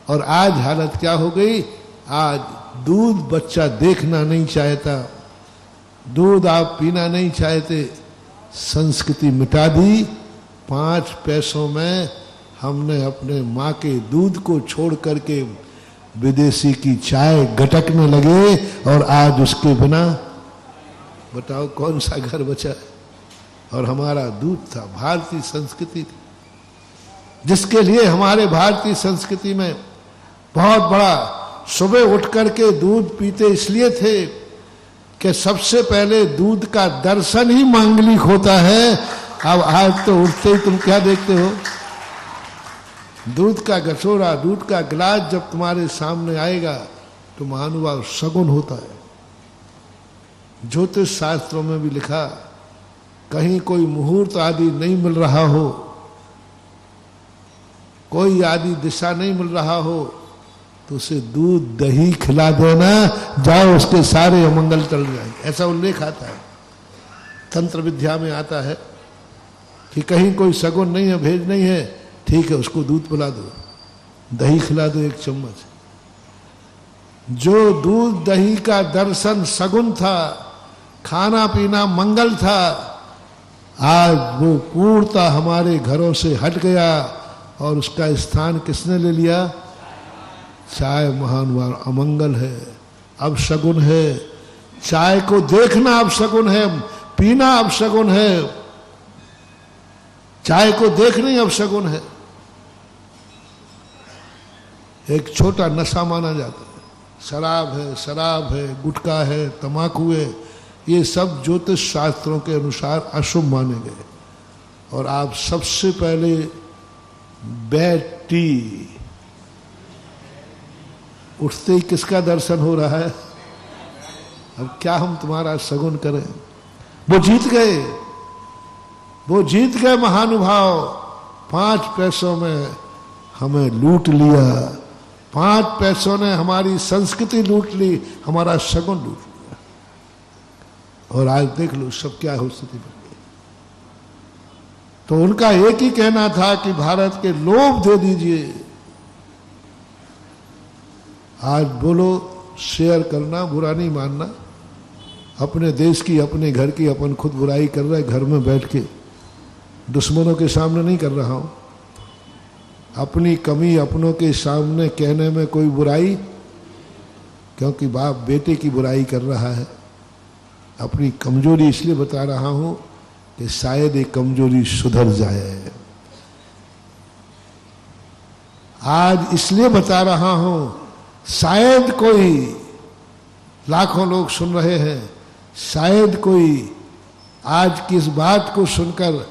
और आज हालत क्या हो गई, आज दूध बच्चा देखना नहीं चाहता, दूध आप पीना नहीं चाहते, संस्कृति मिटा दी। 5 पैसों में हमने अपने माँ के दूध को छोड़ करके विदेशी की चाय गटकने लगे, और आज उसके बिना बताओ कौन सा घर बचा है। और हमारा दूध था, भारतीय संस्कृति थी, जिसके लिए हमारे भारतीय संस्कृति में बहुत बड़ा, सुबह उठ करके दूध पीते इसलिए थे कि सबसे पहले दूध का दर्शन ही मांगलिक होता है। अब आज तो उठते ही तुम क्या देखते हो, दूध का गठोरा, दूध का गिलास जब तुम्हारे सामने आएगा तो महानुभाव शगुन होता है। ज्योतिष शास्त्रों में भी लिखा, कहीं कोई मुहूर्त आदि नहीं मिल रहा हो, कोई आदि दिशा नहीं मिल रहा हो, तो उसे दूध दही खिला देना, जाओ उसके सारे अमंगल टल जाएंगे। ऐसा उल्लेख आता है, तंत्र विद्या में आता है कि कहीं कोई सगुन नहीं है, भेज नहीं है, ठीक है उसको दूध पिला दो, दही खिला दो 1 चम्मच। जो दूध दही का दर्शन सगुन था, खाना पीना मंगल था, आज वो पूर्णतः हमारे घरों से हट गया, और उसका स्थान किसने ले लिया, चाय महानुभाव अमंगल है, अब शगुन है। चाय को देखना अब शगुन है, पीना अब शगुन है, चाय को देखना अब शगुन है। एक छोटा नशा माना जाता है, शराब है, गुटखा है, तमाकू है, ये सब ज्योतिष शास्त्रों के अनुसार अशुभ माने गए। और आप सबसे पहले बैड टी, उठते ही किसका दर्शन हो रहा है, अब क्या हम तुम्हारा शगुन करें। वो जीत गए महानुभाव, 5 पैसों में हमें लूट लिया, 5 पैसों ने हमारी संस्कृति लूट ली, हमारा शगुन लूट लिया। और आज देख लो सब क्या हो स्थिति बन गई। तो उनका एक ही कहना था कि भारत के लोभ दे दीजिए। आज बोलो शेयर करना, बुरा नहीं मानना, अपने देश की, अपने घर की अपन खुद बुराई कर रहे, घर में बैठ के, दुश्मनों के सामने नहीं कर रहा हूं। अपनी कमी अपनों के सामने कहने में कोई बुराई, क्योंकि बाप बेटे की बुराई कर रहा है। अपनी कमजोरी इसलिए बता रहा हूं कि शायद ये कमजोरी सुधर जाए। आज इसलिए बता रहा हूं, शायद कोई, लाखों लोग सुन रहे हैं, शायद कोई आज की इस बात को सुनकर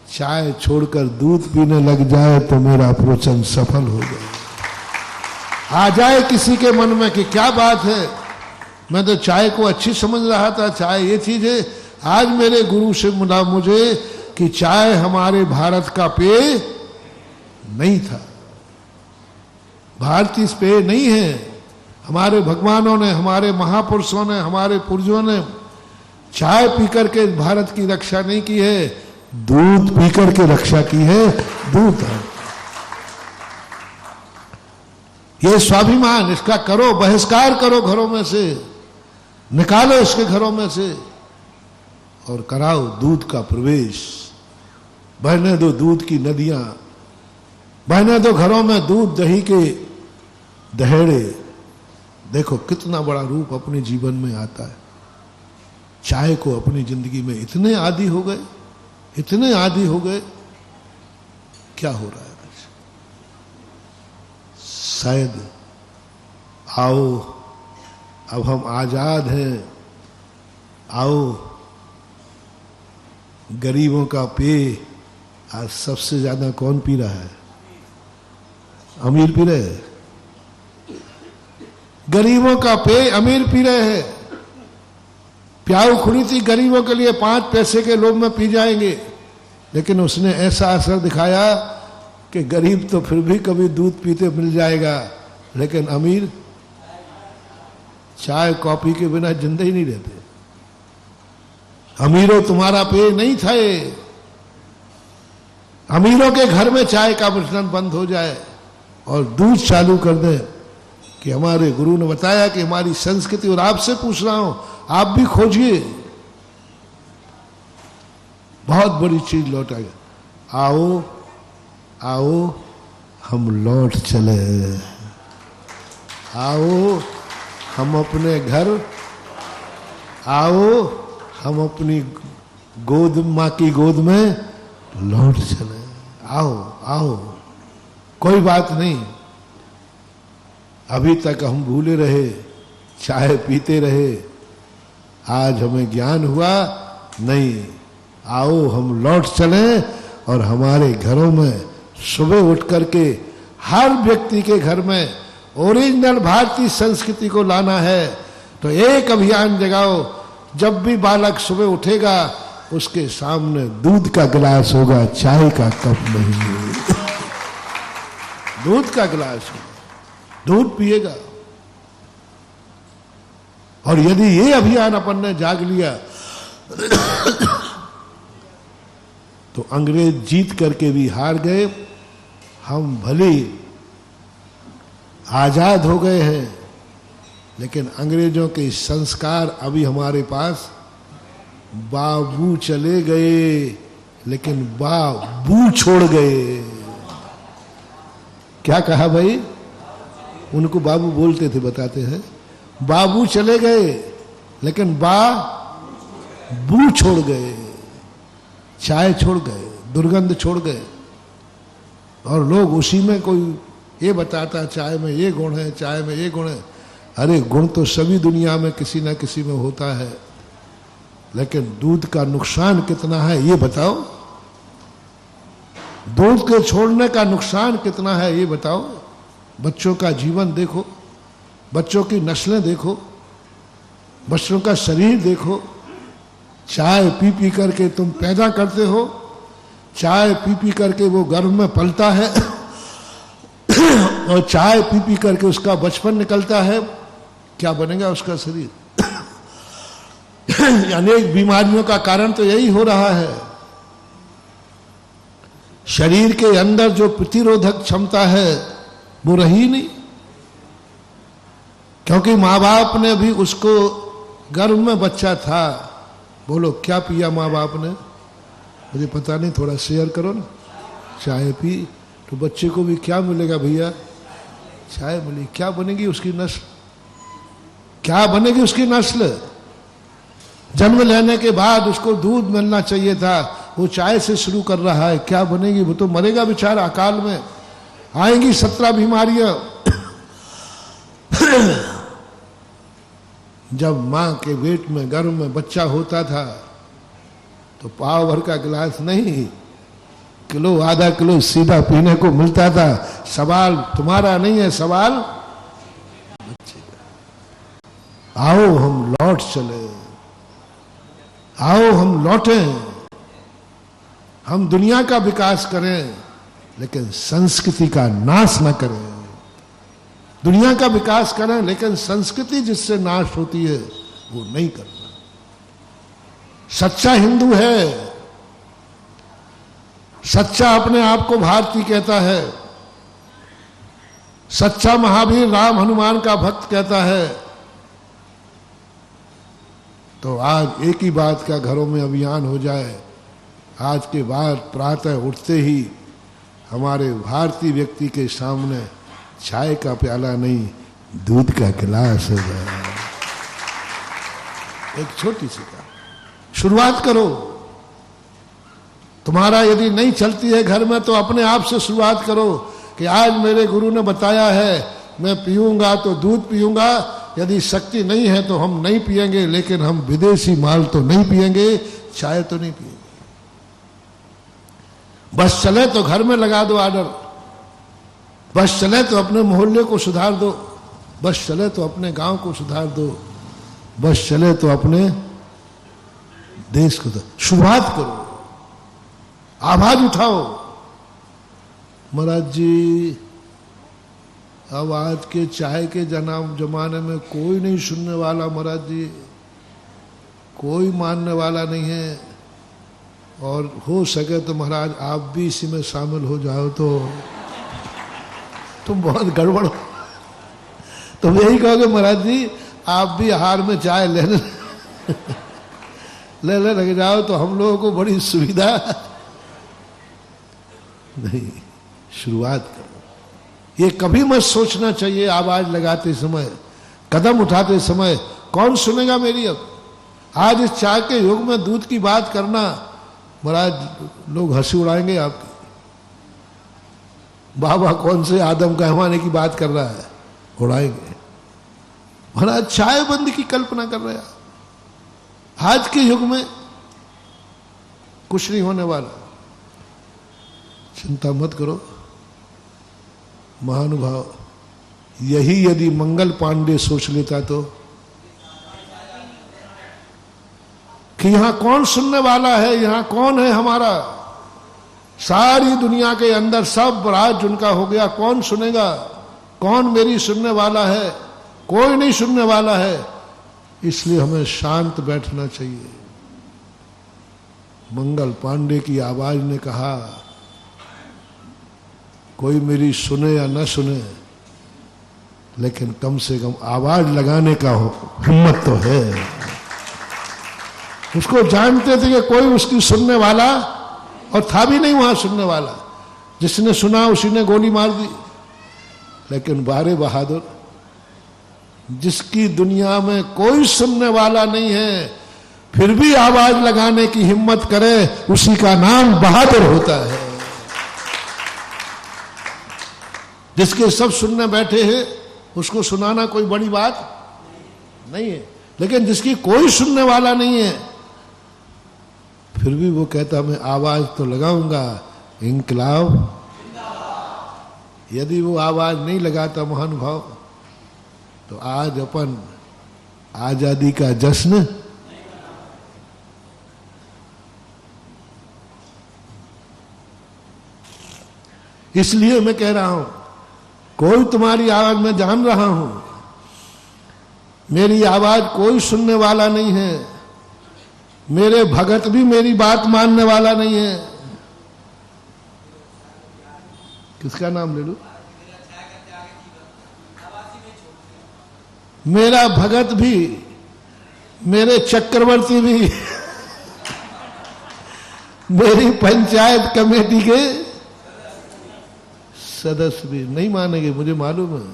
चाय छोड़कर दूध पीने लग जाए तो मेरा प्रवचन सफल हो जाए। आ जाए किसी के मन में कि क्या बात है, मैं तो चाय को अच्छी समझ रहा था, चाय ये चीज है। आज मेरे गुरु से मिला मुझे कि चाय हमारे भारत का पेय नहीं था, भारतीय पेय नहीं है। हमारे भगवानों ने, हमारे महापुरुषों ने, हमारे पूर्वजों ने चाय पीकर के भारत की रक्षा नहीं की है, दूध पीकर के रक्षा की है। दूध है ये स्वाभिमान, इसका करो बहिष्कार करो, घरों में से निकालो इसके घरों में से और कराओ दूध का प्रवेश। बहने दो दूध की नदियां, बहने दो घरों में दूध दही के दहेड़े। देखो कितना बड़ा रूप अपने जीवन में आता है। चाय को अपनी जिंदगी में इतने आदी हो गए, इतने आदी हो गए, क्या हो रहा है? शायद आओ, अब हम आजाद हैं, आओ गरीबों का पेय आज सबसे ज्यादा कौन पी रहा है? अमीर पी रहे हैं। गरीबों का पेय अमीर पी रहे हैं। प्याऊ खुली थी गरीबों के लिए, 5 पैसे के लोभ में पी जाएंगे, लेकिन उसने ऐसा असर दिखाया कि गरीब तो फिर भी कभी दूध पीते मिल जाएगा, लेकिन अमीर चाय कॉफी के बिना जिंदा ही नहीं रहते। अमीरों तुम्हारा पेय नहीं था ये। अमीरों के घर में चाय का प्रचलन बंद हो जाए और दूध चालू कर दे कि हमारे गुरु ने बताया कि हमारी संस्कृति, और आपसे पूछ रहा हूं, आप भी खोजिए, बहुत बड़ी चीज लौट आ गया। आओ आओ हम लौट चले, आओ हम अपने घर, आओ हम अपनी गोद, माँ की गोद में लौट चले। आओ आओ, कोई बात नहीं। अभी तक हम भूले रहे, चाय पीते रहे, आज हमें ज्ञान हुआ नहीं। आओ हम लौट चलें और हमारे घरों में सुबह उठ करके हर व्यक्ति के घर में ओरिजिनल भारतीय संस्कृति को लाना है। तो एक अभियान जगाओ, जब भी बालक सुबह उठेगा उसके सामने दूध का गिलास होगा, चाय का कप नहीं। दूध का गिलास होगा, दूध पिएगा। और यदि ये अभियान अपन ने जाग लिया तो अंग्रेज जीत करके भी हार गए। हम भले आजाद हो गए हैं, लेकिन अंग्रेजों के संस्कार अभी हमारे पास। बाबू चले गए, लेकिन बाबू छोड़ गए। क्या कहा भाई? उनको बाबू बोलते थे, बताते हैं। बाबू चले गए, लेकिन बू छोड़ गए। चाय छोड़ गए, दुर्गंध छोड़ गए। और लोग उसी में, कोई ये बताता चाय में ये गुण है, चाय में ये गुण है। अरे गुण तो सभी दुनिया में किसी ना किसी में होता है, लेकिन दूध का नुकसान कितना है ये बताओ। दूध के छोड़ने का नुकसान कितना है ये बताओ। बच्चों का जीवन देखो, बच्चों की नस्लें देखो, बच्चों का शरीर देखो। चाय पी पी करके तुम पैदा करते हो, चाय पी पी करके वो गर्भ में पलता है और चाय पी पी करके उसका बचपन निकलता है। क्या बनेगा उसका शरीर? अनेक बीमारियों का कारण तो यही हो रहा है। शरीर के अंदर जो प्रतिरोधक क्षमता है वो रही नहीं, क्योंकि माँ बाप ने भी उसको, गर्भ में बच्चा था, बोलो क्या पिया माँ बाप ने? मुझे पता नहीं, थोड़ा शेयर करो ना। चाय पी, तो बच्चे को भी क्या मिलेगा भैया? चाय मिली। क्या बनेगी उसकी नस्ल? क्या बनेगी उसकी नस्ल? जन्म लेने के बाद उसको दूध मिलना चाहिए था, वो चाय से शुरू कर रहा है, क्या बनेगी? वो तो मरेगा बेचारा अकाल में। आएंगी 17 बीमारियां। जब मां के पेट में गर्भ में बच्चा होता था तो पाव भर का गिलास नहीं, किलो आधा किलो सीधा पीने को मिलता था। सवाल तुम्हारा नहीं है, सवाल बच्चे का। आओ हम लौट चले, आओ हम लौटें, हम दुनिया का विकास करें लेकिन संस्कृति का नाश न करें। दुनिया का विकास करें लेकिन संस्कृति जिससे नाश होती है वो नहीं करना। सच्चा हिंदू है, सच्चा अपने आप को भारतीय कहता है, सच्चा महावीर राम हनुमान का भक्त कहता है। तो आज एक ही बात का घरों में अभियान हो जाए। आज के बाद प्रातः उठते ही हमारे भारतीय व्यक्ति के सामने चाय का प्याला नहीं, दूध का गिलास हो जाए। एक छोटी सी का शुरुआत करो। तुम्हारा यदि नहीं चलती है घर में तो अपने आप से शुरुआत करो कि आज मेरे गुरु ने बताया है मैं पीऊंगा तो दूध पीऊंगा, यदि शक्ति नहीं है तो हम नहीं पिएंगे, लेकिन हम विदेशी माल तो नहीं पिएंगे, चाय तो नहीं पिएंगे। बस चले तो घर में लगा दो आर्डर, बस चले तो अपने मोहल्ले को सुधार दो, बस चले तो अपने गांव को सुधार दो, बस चले तो अपने देश को। शुरुआत करो, आवाज उठाओ। महाराज जी अब आज के चाय के जमाने में कोई नहीं सुनने वाला, महाराज जी कोई मानने वाला नहीं है, और हो सके तो महाराज आप भी इसी में शामिल हो जाओ तो तुम बहुत गड़बड़ हो। तुम यही कहोगे महाराज जी आप भी आहार में चाय लेने लग जाओ तो हम लोगों को बड़ी सुविधा। नहीं, शुरुआत करो। ये कभी मत सोचना चाहिए आवाज लगाते समय, कदम उठाते समय कौन सुनेगा मेरी। अब आज इस चाय के युग में दूध की बात करना, महाराज लोग हंसी उड़ाएंगे आपकी। बाबा कौन से आदम कहवाने की बात कर रहा है, उड़ाएंगे। महाराज चाय बंद की कल्पना कर रहे हैं। आज के युग में कुछ नहीं होने वाला, चिंता मत करो महानुभाव। यही यदि मंगल पांडे सोच लेता तो कि यहां कौन सुनने वाला है, यहां कौन है हमारा, सारी दुनिया के अंदर सब राज उनका हो गया, कौन सुनेगा, कौन मेरी सुनने वाला है, कोई नहीं सुनने वाला है। इसलिए हमें शांत बैठना चाहिए। मंगल पांडे की आवाज ने कहा कोई मेरी सुने या न सुने, लेकिन कम से कम आवाज लगाने का हो हिम्मत तो है। उसको जानते थे कि कोई उसकी सुनने वाला, और था भी नहीं वहां सुनने वाला। जिसने सुना उसी ने गोली मार दी। लेकिन बारे बहादुर, जिसकी दुनिया में कोई सुनने वाला नहीं है फिर भी आवाज लगाने की हिम्मत करे, उसी का नाम बहादुर होता है। जिसके सब सुनने बैठे हैं उसको सुनाना कोई बड़ी बात नहीं है, लेकिन जिसकी कोई सुनने वाला नहीं है फिर भी वो कहता मैं आवाज तो लगाऊंगा, इंकलाब। यदि वो आवाज नहीं लगाता महानुभाव तो आज अपन आजादी का जश्न इसलिए मैं कह रहा हूं कोई तुम्हारी आवाज में जान रहा हूं, मेरी आवाज कोई सुनने वाला नहीं है, मेरे भगत भी मेरी बात मानने वाला नहीं है। किसका नाम ले लूं? मेरा भगत भी, मेरे चक्रवर्ती भी, मेरी पंचायत कमेटी के सदस्य भी नहीं मानेंगे, मुझे मालूम है।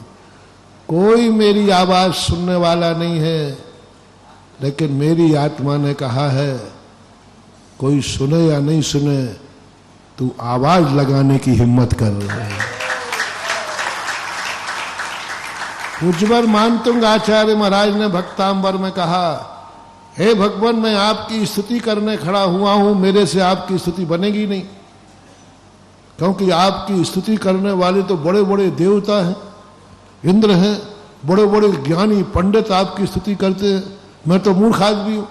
कोई मेरी आवाज सुनने वाला नहीं है, लेकिन मेरी आत्मा ने कहा है कोई सुने या नहीं सुने, तू आवाज लगाने की हिम्मत कर रहा है। उज्ज्वल मानतुंग आचार्य महाराज ने भक्तांबर में कहा, हे भगवान, मैं आपकी स्तुति करने खड़ा हुआ हूं, मेरे से आपकी स्तुति बनेगी नहीं, क्योंकि आपकी स्तुति करने वाले तो बड़े बड़े देवता हैं, इंद्र हैं, बड़े बड़े ज्ञानी पंडित आपकी स्तुति करते हैं, मैं तो मूर्ख आदमी हूं,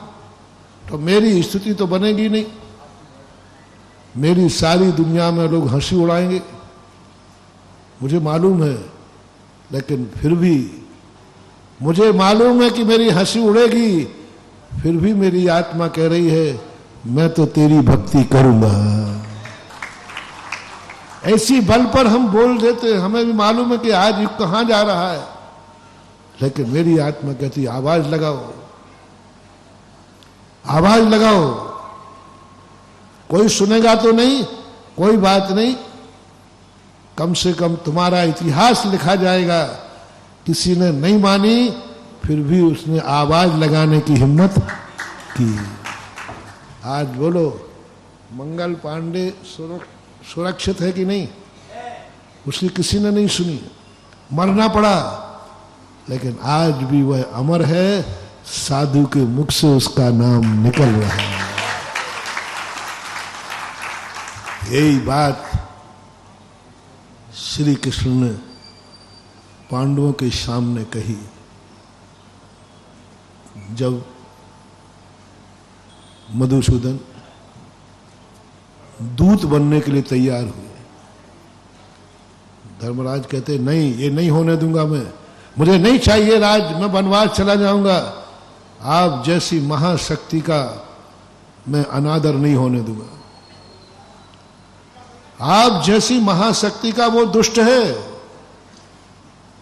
तो मेरी स्तुति तो बनेगी नहीं। मेरी सारी दुनिया में लोग हंसी उड़ाएंगे, मुझे मालूम है, लेकिन फिर भी मुझे मालूम है कि मेरी हंसी उड़ेगी, फिर भी मेरी आत्मा कह रही है मैं तो तेरी भक्ति करूंगा। ऐसी बल पर हम बोल देते हैं, हमें भी मालूम है कि आज युग कहां जा रहा है, लेकिन मेरी आत्मा कहती आवाज लगाओ, आवाज लगाओ। कोई सुनेगा तो नहीं, कोई बात नहीं, कम से कम तुम्हारा इतिहास लिखा जाएगा। किसी ने नहीं मानी, फिर भी उसने आवाज लगाने की हिम्मत की। आज बोलो, मंगल पांडे सुरक्षित है कि नहीं? उसकी किसी ने नहीं सुनी, मरना पड़ा, लेकिन आज भी वह अमर है, साधु के मुख से उसका नाम निकल रहा है। यही बात श्री कृष्ण ने पांडवों के सामने कही जब मधुसूदन दूत बनने के लिए तैयार हुए। धर्मराज कहते नहीं, ये नहीं होने दूंगा मैं, मुझे नहीं चाहिए राज, मैं वनवास चला जाऊंगा। आप जैसी महाशक्ति का मैं अनादर नहीं होने दूंगा। आप जैसी महाशक्ति का वो दुष्ट है,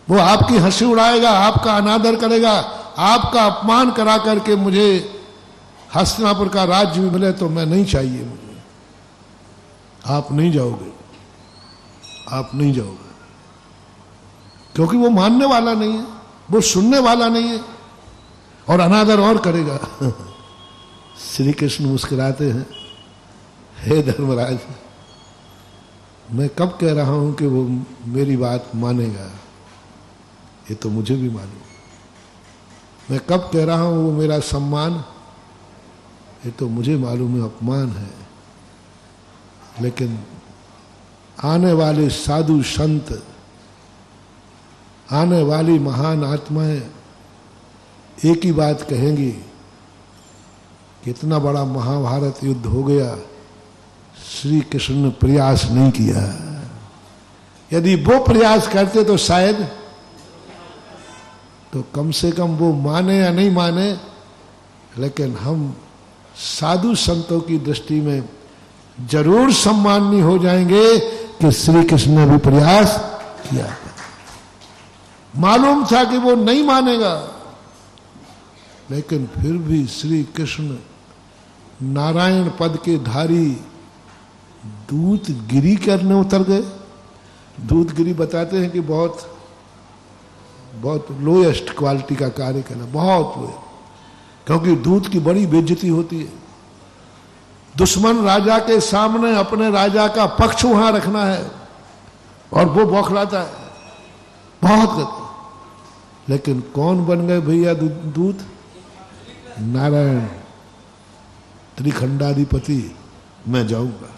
वो आपकी हंसी उड़ाएगा, आपका अनादर करेगा, आपका अपमान करा करके मुझे हस्तिनापुर का राज्य भी मिले तो मैं नहीं चाहिए मुझे। आप नहीं जाओगे, आप नहीं जाओगे, क्योंकि वो मानने वाला नहीं है, वो सुनने वाला नहीं है, और अनादर और करेगा। श्री कृष्ण मुस्कुराते हैं, हे धर्मराज, मैं कब कह रहा हूं कि वो मेरी बात मानेगा, ये तो मुझे भी मालूम। मैं कब कह रहा हूं वो मेरा सम्मान, ये तो मुझे मालूम है अपमान है। लेकिन आने वाले साधु संत, आने वाली महान आत्माएं एक ही बात कहेंगी कि इतना बड़ा महाभारत युद्ध हो गया, श्री कृष्ण ने प्रयास नहीं किया। यदि वो प्रयास करते तो शायद, तो कम से कम वो माने या नहीं माने, लेकिन हम साधु संतों की दृष्टि में जरूर सम्माननीय हो जाएंगे कि श्री कृष्ण ने भी प्रयास किया। मालूम था कि वो नहीं मानेगा, लेकिन फिर भी श्री कृष्ण नारायण पद के धारी दूतगिरी करने उतर गए। दूतगिरी बताते हैं कि बहुत बहुत लोएस्ट क्वालिटी का कार्य करना, बहुत लोए, क्योंकि दूत की बड़ी बेइज्जती होती है। दुश्मन राजा के सामने अपने राजा का पक्ष वहां रखना है और वो बौखलाता है, बहुत करते। लेकिन कौन बन गए भैया दूत? नारायण त्रिखंडाधिपति, मैं जाऊंगा।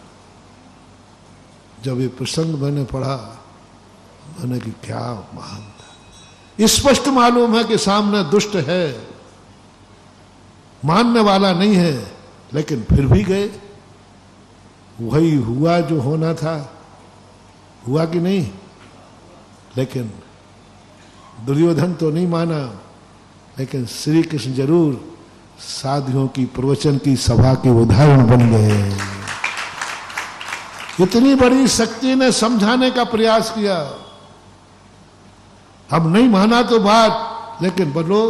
जब ये प्रसंग मैंने पढ़ा, मैंने कि क्या महान था। स्पष्ट मालूम है कि सामने दुष्ट है, मानने वाला नहीं है, लेकिन फिर भी गए। वही हुआ जो होना था, हुआ कि नहीं? लेकिन दुर्योधन तो नहीं माना, लेकिन श्री कृष्ण जरूर साधुओं की प्रवचन की सभा के उदाहरण बन गए। इतनी बड़ी शक्ति ने समझाने का प्रयास किया। अब नहीं माना तो बात, लेकिन बोलो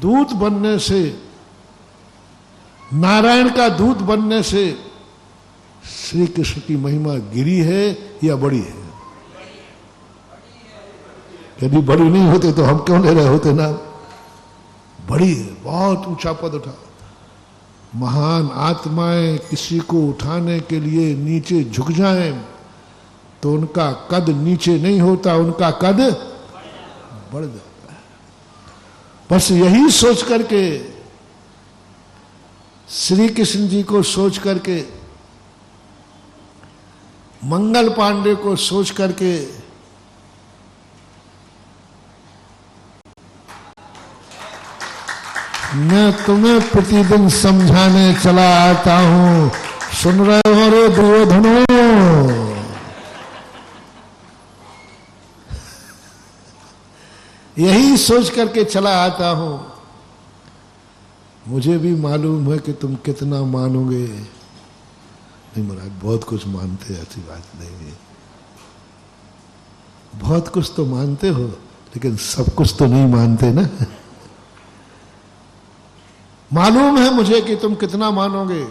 दूत बनने से, नारायण का दूत बनने से श्री कृष्ण की महिमा गिरी है या बड़ी है? यदि बड़ी नहीं होते तो हम क्यों ले रहे होते नाम। बड़ी है, बहुत ऊंचा पद उठा। महान आत्माएं किसी को उठाने के लिए नीचे झुक जाएं तो उनका कद नीचे नहीं होता, उनका कद बढ़ जाता है। बस यही सोच करके, श्री कृष्ण जी को सोच करके, मंगल पांडे को सोच करके मैं तुम्हें प्रतिदिन समझाने चला आता हूं। सुन रहे हो रे दुर्योधनो? यही सोच करके चला आता हूं। मुझे भी मालूम है कि तुम कितना मानोगे। नहीं महाराज, बहुत कुछ मानते, ऐसी बात नहीं है। बहुत कुछ तो मानते हो, लेकिन सब कुछ तो नहीं मानते ना। मालूम है मुझे कि तुम कितना मानोगे,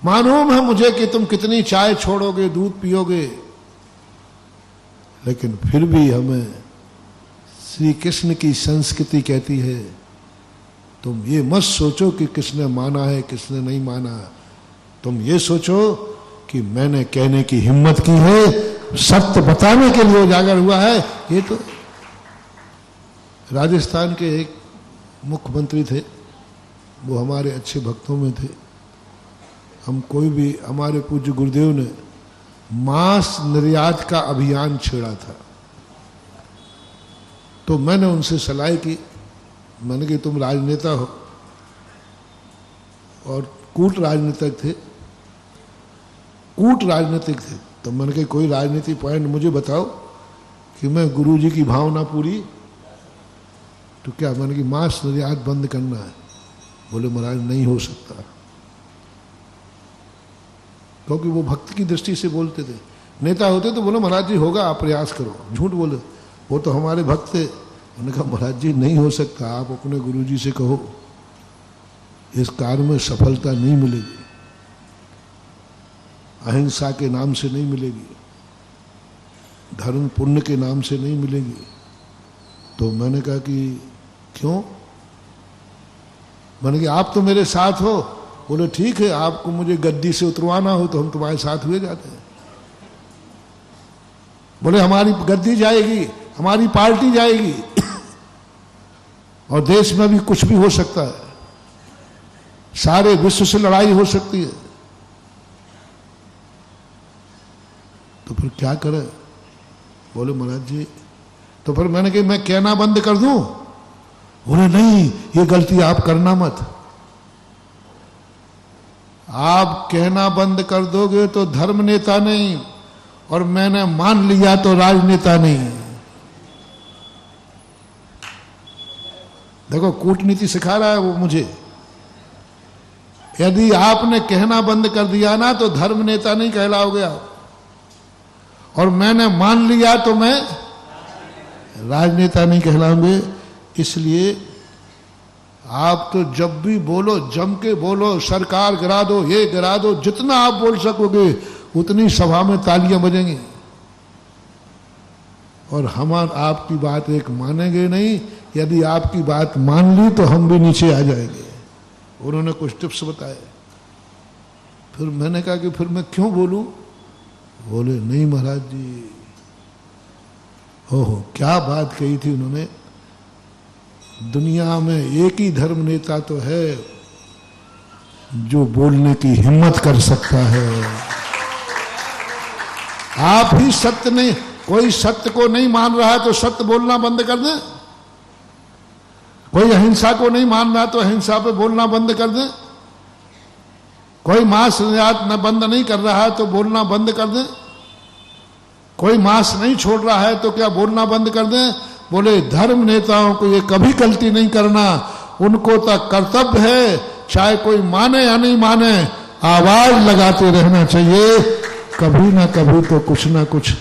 मालूम है मुझे कि तुम कितनी चाय छोड़ोगे, दूध पियोगे, लेकिन फिर भी हमें श्री कृष्ण की संस्कृति कहती है तुम ये मत सोचो कि किसने माना है किसने नहीं माना। तुम ये सोचो कि मैंने कहने की हिम्मत की है, सत्य बताने के लिए उजागर हुआ है। ये तो राजस्थान के एक मुख्यमंत्री थे, वो हमारे अच्छे भक्तों में थे। हम कोई भी, हमारे पूज्य गुरुदेव ने मांस निर्यात का अभियान छेड़ा था, तो मैंने उनसे सलाह की। मैंने कि तुम राजनेता हो और कूट राजनीतिक थे, कूट राजनीतिक थे, तो मैंने कहा कोई राजनीति पॉइंट मुझे बताओ कि मैं गुरुजी की भावना पूरी। तो क्या मैंने कि मांस निर्यात बंद करना है। बोले महाराज नहीं हो सकता, क्योंकि वो भक्त की दृष्टि से बोलते थे। नेता होते तो बोले महाराज जी होगा, आप प्रयास करो। झूठ बोले, वो तो हमारे भक्त थे। उन्होंने कहा महाराज जी नहीं हो सकता, आप अपने गुरुजी से कहो, इस कार्य में सफलता नहीं मिलेगी, अहिंसा के नाम से नहीं मिलेगी, धर्म पुण्य के नाम से नहीं मिलेगी। तो मैंने कहा कि क्यों? मैंने कहा आप तो मेरे साथ हो। बोले ठीक है, आपको मुझे गद्दी से उतरवाना हो तो हम तुम्हारे साथ हुए जाते हैं। बोले हमारी गद्दी जाएगी, हमारी पार्टी जाएगी और देश में भी कुछ भी हो सकता है, सारे विश्व से लड़ाई हो सकती है, तो फिर क्या करें? बोले महाराज जी, तो फिर मैंने कहा मैं कहना बंद कर दूं? बोले नहीं, ये गलती आप करना मत। आप कहना बंद कर दोगे तो धर्म नेता नहीं, और मैंने मान लिया तो राजनेता नहीं। देखो कूटनीति सिखा रहा है वो मुझे। यदि आपने कहना बंद कर दिया ना तो धर्म नेता नहीं कहलाओगे आप, और मैंने मान लिया तो मैं राजनेता नहीं कहलाऊंगे। इसलिए आप तो जब भी बोलो जम के बोलो, सरकार गिरा दो, ये गिरा दो, जितना आप बोल सकोगे उतनी सभा में तालियां बजेंगी, और हम आपकी बात एक मानेंगे नहीं। यदि आपकी बात मान ली तो हम भी नीचे आ जाएंगे। उन्होंने कुछ टिप्स बताए। फिर मैंने कहा कि फिर मैं क्यों बोलूं? बोले नहीं महाराज जी, ओहो क्या बात कही थी उन्होंने। दुनिया में एक ही धर्म नेता तो है जो बोलने की हिम्मत कर सकता है। आप ही सत्य नहीं, कोई सत्य को नहीं मान रहा है तो सत्य बोलना बंद कर दे। कोई अहिंसा को नहीं मान रहा तो अहिंसा पे बोलना बंद कर दे। कोई मांस निर्यात न बंद नहीं कर रहा है तो बोलना बंद कर दे। कोई मांस नहीं छोड़ रहा है तो क्या बोलना बंद कर दे? बोले धर्म नेताओं को ये कभी गलती नहीं करना, उनको तो कर्तव्य है, चाहे कोई माने या नहीं माने, आवाज लगाते रहना चाहिए, कभी ना कभी तो कुछ ना कुछ।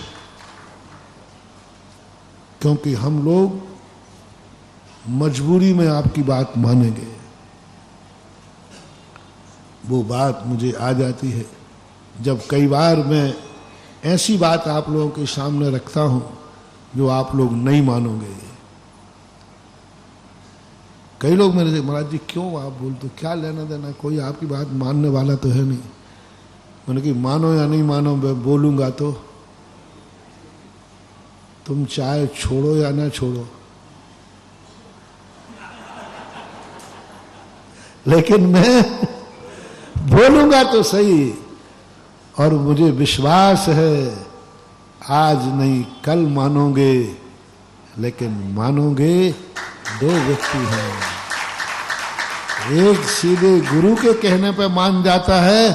क्योंकि हम लोग मजबूरी में आपकी बात मानेंगे। वो बात मुझे आ जाती है जब कई बार मैं ऐसी बात आप लोगों के सामने रखता हूं जो आप लोग नहीं मानोगे। कई लोग मेरे से, महाराज जी क्यों आप बोलते हो, क्या लेना देना, कोई आपकी बात मानने वाला तो है नहीं। मैंने कि मानो या नहीं मानो, मैं बोलूंगा तो तुम चाहे छोड़ो या ना छोड़ो, लेकिन मैं बोलूंगा तो सही। और मुझे विश्वास है आज नहीं कल मानोगे, लेकिन मानोगे दो व्यक्ति हैं। एक सीधे गुरु के कहने पे मान जाता है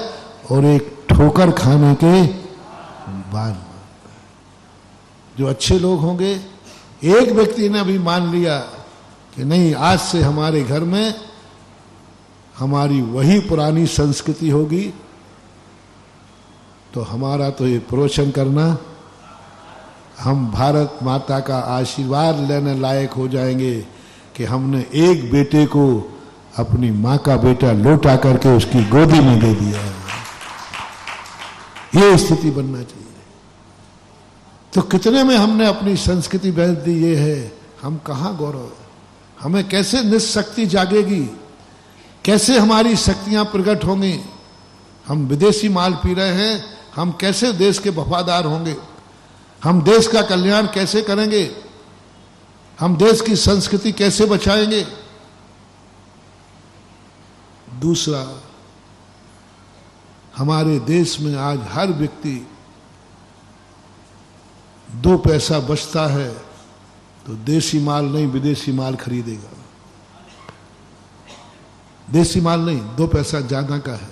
और एक ठोकर खाने के बाद। जो अच्छे लोग होंगे, एक व्यक्ति ने अभी मान लिया कि नहीं आज से हमारे घर में हमारी वही पुरानी संस्कृति होगी, तो हमारा तो ये प्रवचन करना, हम भारत माता का आशीर्वाद लेने लायक हो जाएंगे कि हमने एक बेटे को अपनी माँ का बेटा लौटा करके उसकी गोदी में दे दिया है। ये स्थिति बनना चाहिए। तो कितने में हमने अपनी संस्कृति बदल दी, ये है हम कहाँ गौरव। हमें कैसे निशक्ति जागेगी, कैसे हमारी शक्तियां प्रकट होंगी। हम विदेशी माल पी रहे हैं, हम कैसे देश के वफादार होंगे, हम देश का कल्याण कैसे करेंगे, हम देश की संस्कृति कैसे बचाएंगे। दूसरा, हमारे देश में आज हर व्यक्ति 2 पैसा बचता है तो देशी माल नहीं विदेशी माल खरीदेगा। देशी माल नहीं, 2 पैसा ज्यादा का है।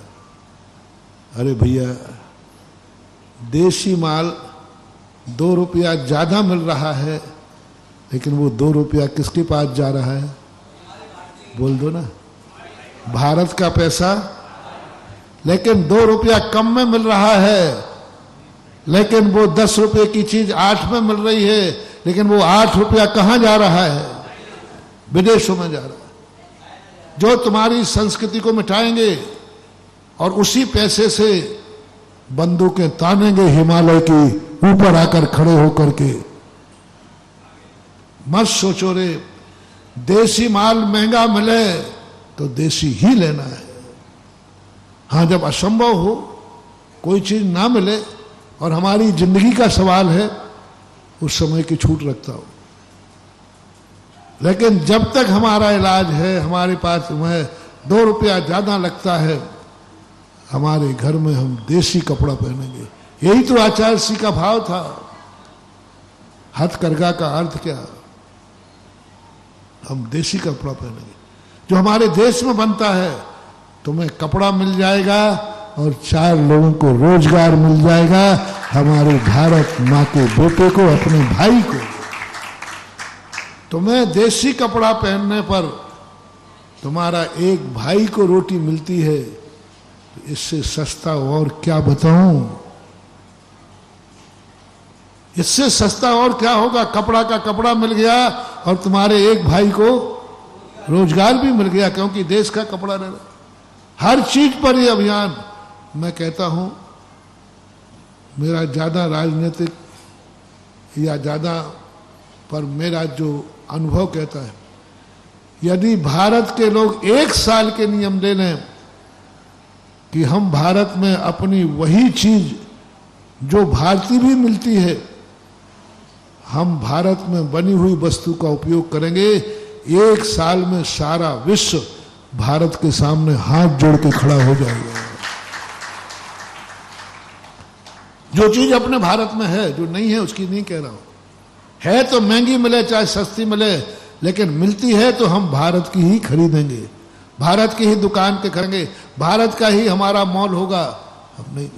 अरे भैया, देशी माल 2 रुपया ज्यादा मिल रहा है, लेकिन वो 2 रुपया किसके पास जा रहा है, बोल दो ना, भारत का पैसा। लेकिन 2 रुपया कम में मिल रहा है, लेकिन वो 10 रुपये की चीज 8 में मिल रही है, लेकिन वो 8 रुपया कहां जा रहा है, विदेशों में जा रहा है। जो तुम्हारी संस्कृति को मिटाएंगे और उसी पैसे से बंदूकें तानेंगे हिमालय की ऊपर आकर खड़े होकर के। मत सोचो रे, देशी माल महंगा मिले तो देशी ही लेना है। हाँ, जब असंभव हो, कोई चीज ना मिले और हमारी जिंदगी का सवाल है, उस समय की छूट रखता हूं। लेकिन जब तक हमारा इलाज है, हमारे पास में 2 रुपया ज्यादा लगता है, हमारे घर में हम देसी कपड़ा पहनेंगे। यही तो आचार्य श्री का भाव था। हथकरघा का अर्थ क्या, हम देसी कपड़ा पहनेंगे जो हमारे देश में बनता है। तुम्हें कपड़ा मिल जाएगा और 4 लोगों को रोजगार मिल जाएगा, हमारे भारत माँ के बेटे को, अपने भाई को। तुम्हें देसी कपड़ा पहनने पर तुम्हारा एक भाई को रोटी मिलती है, तो इससे सस्ता और क्या बताऊं। इससे सस्ता और क्या होगा। कपड़ा का कपड़ा मिल गया और तुम्हारे एक भाई को रोजगार भी मिल गया, क्योंकि देश का कपड़ा रहना। हर चीज पर ये अभियान। मैं कहता हूं, मेरा ज्यादा राजनीतिक या ज्यादा पर मेरा जो अनुभव कहता है, यदि भारत के लोग 1 साल के नियम ले लें कि हम भारत में अपनी वही चीज जो भारतीय भी मिलती है, हम भारत में बनी हुई वस्तु का उपयोग करेंगे, 1 साल में सारा विश्व भारत के सामने हाथ जोड़ के खड़ा हो जाएगा। जो चीज अपने भारत में है, जो नहीं है उसकी नहीं कह रहा हूं। है तो महंगी मिले चाहे सस्ती मिले, लेकिन मिलती है तो हम भारत की ही खरीदेंगे, भारत की ही दुकान के करेंगे, भारत का ही हमारा मॉल होगा। हम नहीं।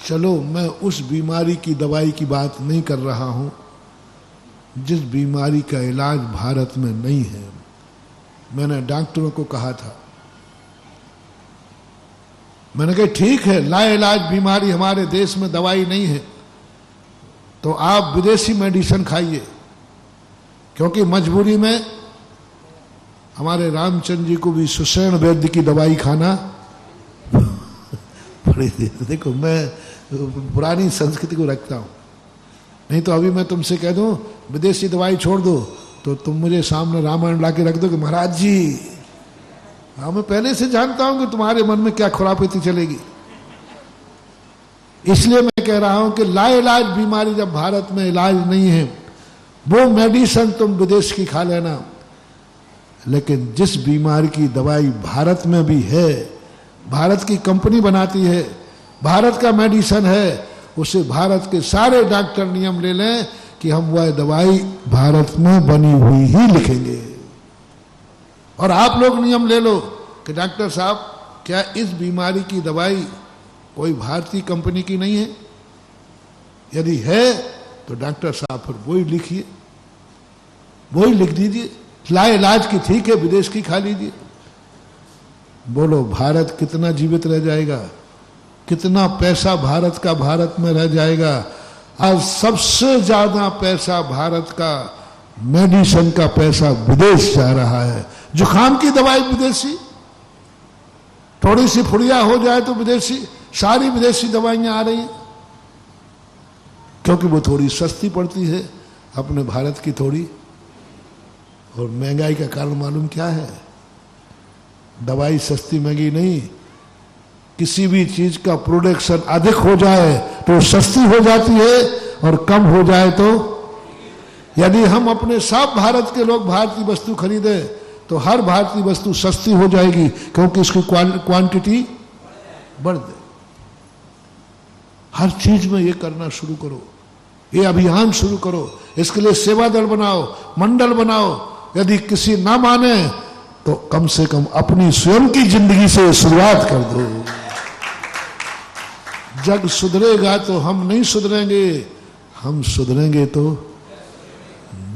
चलो, मैं उस बीमारी की दवाई की बात नहीं कर रहा हूं जिस बीमारी का इलाज भारत में नहीं है। मैंने डॉक्टरों को कहा था, मैंने कहा ठीक है, लाइलाज बीमारी हमारे देश में दवाई नहीं है, तो आप विदेशी मेडिसिन खाइए, क्योंकि मजबूरी में हमारे रामचंद्र जी को भी सुषेण वैद्य की दवाई खाना पड़ी थी। देखो, मैं पुरानी संस्कृति को रखता हूं। नहीं तो अभी मैं तुमसे कह दूं विदेशी दवाई छोड़ दो तो तुम मुझे सामने रामायण ला के रख दो कि महाराज जी, हाँ मैं पहले से जानता हूं कि तुम्हारे मन में क्या खुरापती चलेगी। इसलिए मैं कह रहा हूं कि लाइलाज बीमारी जब भारत में इलाज नहीं है, वो मेडिसिन तुम विदेश की खा लेना, लेकिन जिस बीमारी की दवाई भारत में भी है, भारत की कंपनी बनाती है, भारत का मेडिसिन है, उसे भारत के सारे डॉक्टर नियम ले लें कि हम वह दवाई भारत में बनी हुई ही लिखेंगे। और आप लोग नियम ले लो कि डॉक्टर साहब क्या इस बीमारी की दवाई कोई भारतीय कंपनी की नहीं है? यदि है तो डॉक्टर साहब फिर वही लिखिए, वही लिख दीजिए, लाइलाज की ठीक है विदेश की खा लीजिए। बोलो भारत कितना जीवित रह जाएगा, कितना पैसा भारत का भारत में रह जाएगा। आज सबसे ज्यादा पैसा भारत का मेडिसिन का पैसा विदेश जा रहा है। जुकाम की दवाई विदेशी, थोड़ी सी फुड़िया हो जाए तो विदेशी, सारी विदेशी दवाइयां आ रही हैं, क्योंकि वो थोड़ी सस्ती पड़ती है अपने भारत की थोड़ी। और महंगाई का कारण मालूम क्या है? दवाई सस्ती महंगी नहीं, किसी भी चीज का प्रोडक्शन अधिक हो जाए तो सस्ती हो जाती है और कम हो जाए तो। यदि हम अपने सब भारत के लोग भारतीय वस्तु खरीदे तो हर भारतीय वस्तु सस्ती हो जाएगी, क्योंकि इसकी क्वांटिटी बढ़ जाए। हर चीज में ये करना शुरू करो, ये अभियान शुरू करो, इसके लिए सेवा दल बनाओ, मंडल बनाओ। यदि किसी ना माने तो कम से कम अपनी स्वयं की जिंदगी से शुरुआत कर दो। जग सुधरेगा तो हम नहीं सुधरेंगे, हम सुधरेंगे तो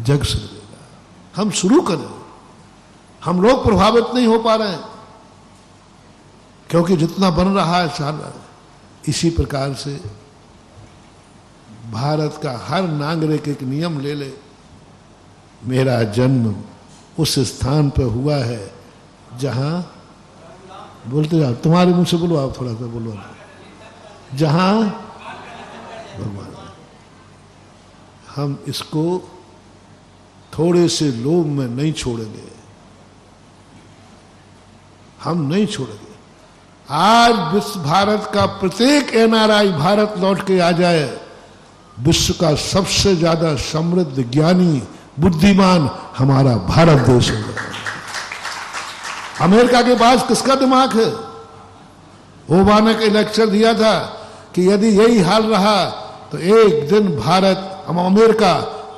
जग सुधरेगा। हम शुरू करें, हम लोग प्रभावित नहीं हो पा रहे हैं, क्योंकि जितना बन रहा है चल रहा है। इसी प्रकार से भारत का हर नागरिक एक नियम ले ले, मेरा जन्म उस स्थान पर हुआ है जहां, बोलते जाओ, तुम्हारे मुंह से बोलो, आप थोड़ा सा बोलो, जहां भगवान। हम इसको थोड़े से लोभ में नहीं छोड़ेंगे, हम नहीं छोड़ेंगे। आज विश्व भारत का प्रत्येक एनआरआई भारत लौट के आ जाए, विश्व का सबसे ज्यादा समृद्ध, ज्ञानी, बुद्धिमान हमारा भारत देश होगा। अमेरिका के पास किसका दिमाग है? ओबामा ने एक लेक्चर दिया था कि यदि यही हाल रहा तो एक दिन भारत, अमेरिका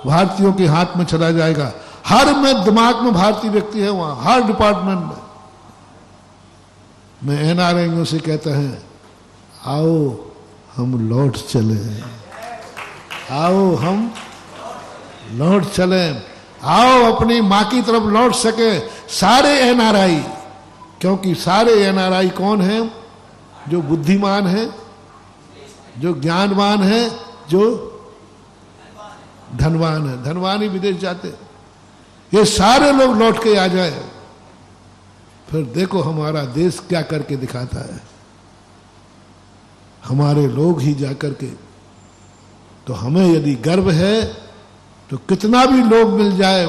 भारतीयों के हाथ में चला जाएगा। हर में दिमाग में भारतीय व्यक्ति है वहां, हर डिपार्टमेंट में। मैं एनआरआई से कहता है, आओ हम लौट चले, आओ हम लौट चले, आओ अपनी मां की तरफ लौट सके सारे एनआरआई। क्योंकि सारे एनआरआई कौन है? जो बुद्धिमान है, जो ज्ञानवान है, जो धनवान है। धनवान ही विदेश जाते। ये सारे लोग लौट के आ जाए, फिर देखो हमारा देश क्या करके दिखाता है। हमारे लोग ही जाकर के, तो हमें यदि गर्व है तो कितना भी लोग मिल जाए,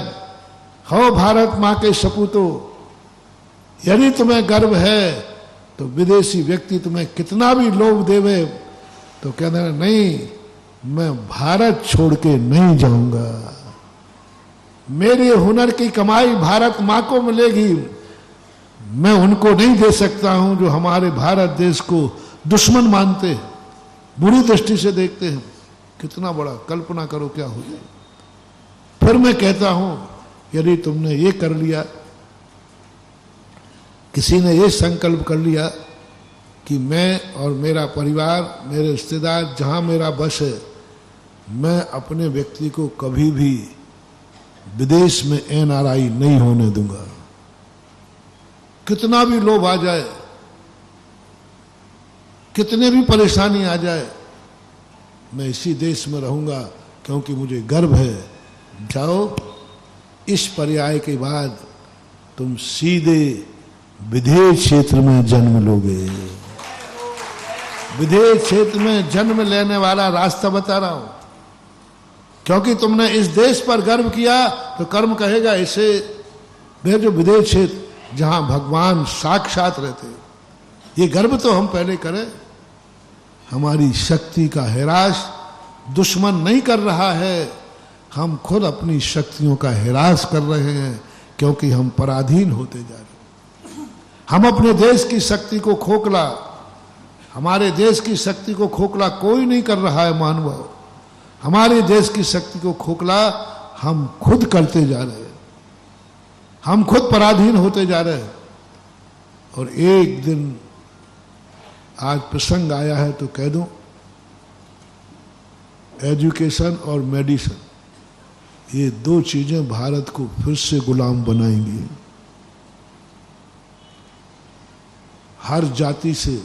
हो भारत मां के सपूतों, यदि तुम्हें गर्व है तो विदेशी व्यक्ति तुम्हें कितना भी लोग देवे तो कहना नहीं, मैं भारत छोड़ के नहीं जाऊंगा। मेरे हुनर की कमाई भारत मां को मिलेगी, मैं उनको नहीं दे सकता हूं जो हमारे भारत देश को दुश्मन मानते हैं, बुरी दृष्टि से देखते हैं। कितना बड़ा, कल्पना करो क्या हो जाए। फिर मैं कहता हूं, यदि तुमने ये कर लिया, किसी ने ये संकल्प कर लिया कि मैं और मेरा परिवार, मेरे रिश्तेदार, जहां मेरा बस है, मैं अपने व्यक्ति को कभी भी विदेश में एनआरआई नहीं होने दूंगा। कितना भी लोभ आ जाए, कितने भी परेशानी आ जाए, मैं इसी देश में रहूंगा, क्योंकि मुझे गर्व है। जाओ, इस पर्याय के बाद तुम सीधे विदेश क्षेत्र में जन्म लोगे। विदेश क्षेत्र में जन्म लेने वाला रास्ता बता रहा हूं। क्योंकि तुमने इस देश पर गर्व किया तो कर्म कहेगा इसे वे जो विदेश क्षेत्र जहां भगवान साक्षात रहते, ये गर्व तो हम पहले करें। हमारी शक्ति का हिरास दुश्मन नहीं कर रहा है, हम खुद अपनी शक्तियों का हिरास कर रहे हैं, क्योंकि हम पराधीन होते जा रहे हैं। हम अपने देश की शक्ति को खोखला, हमारे देश की शक्ति को खोखला कोई नहीं कर रहा है मानव। हमारे देश की शक्ति को खोखला हम खुद करते जा रहे हैं, हम खुद पराधीन होते जा रहे हैं। और एक दिन आज प्रसंग आया है तो कह दूं, एजुकेशन और मेडिसिन, ये दो चीजें भारत को फिर से गुलाम बनाएंगी। हर जाति से,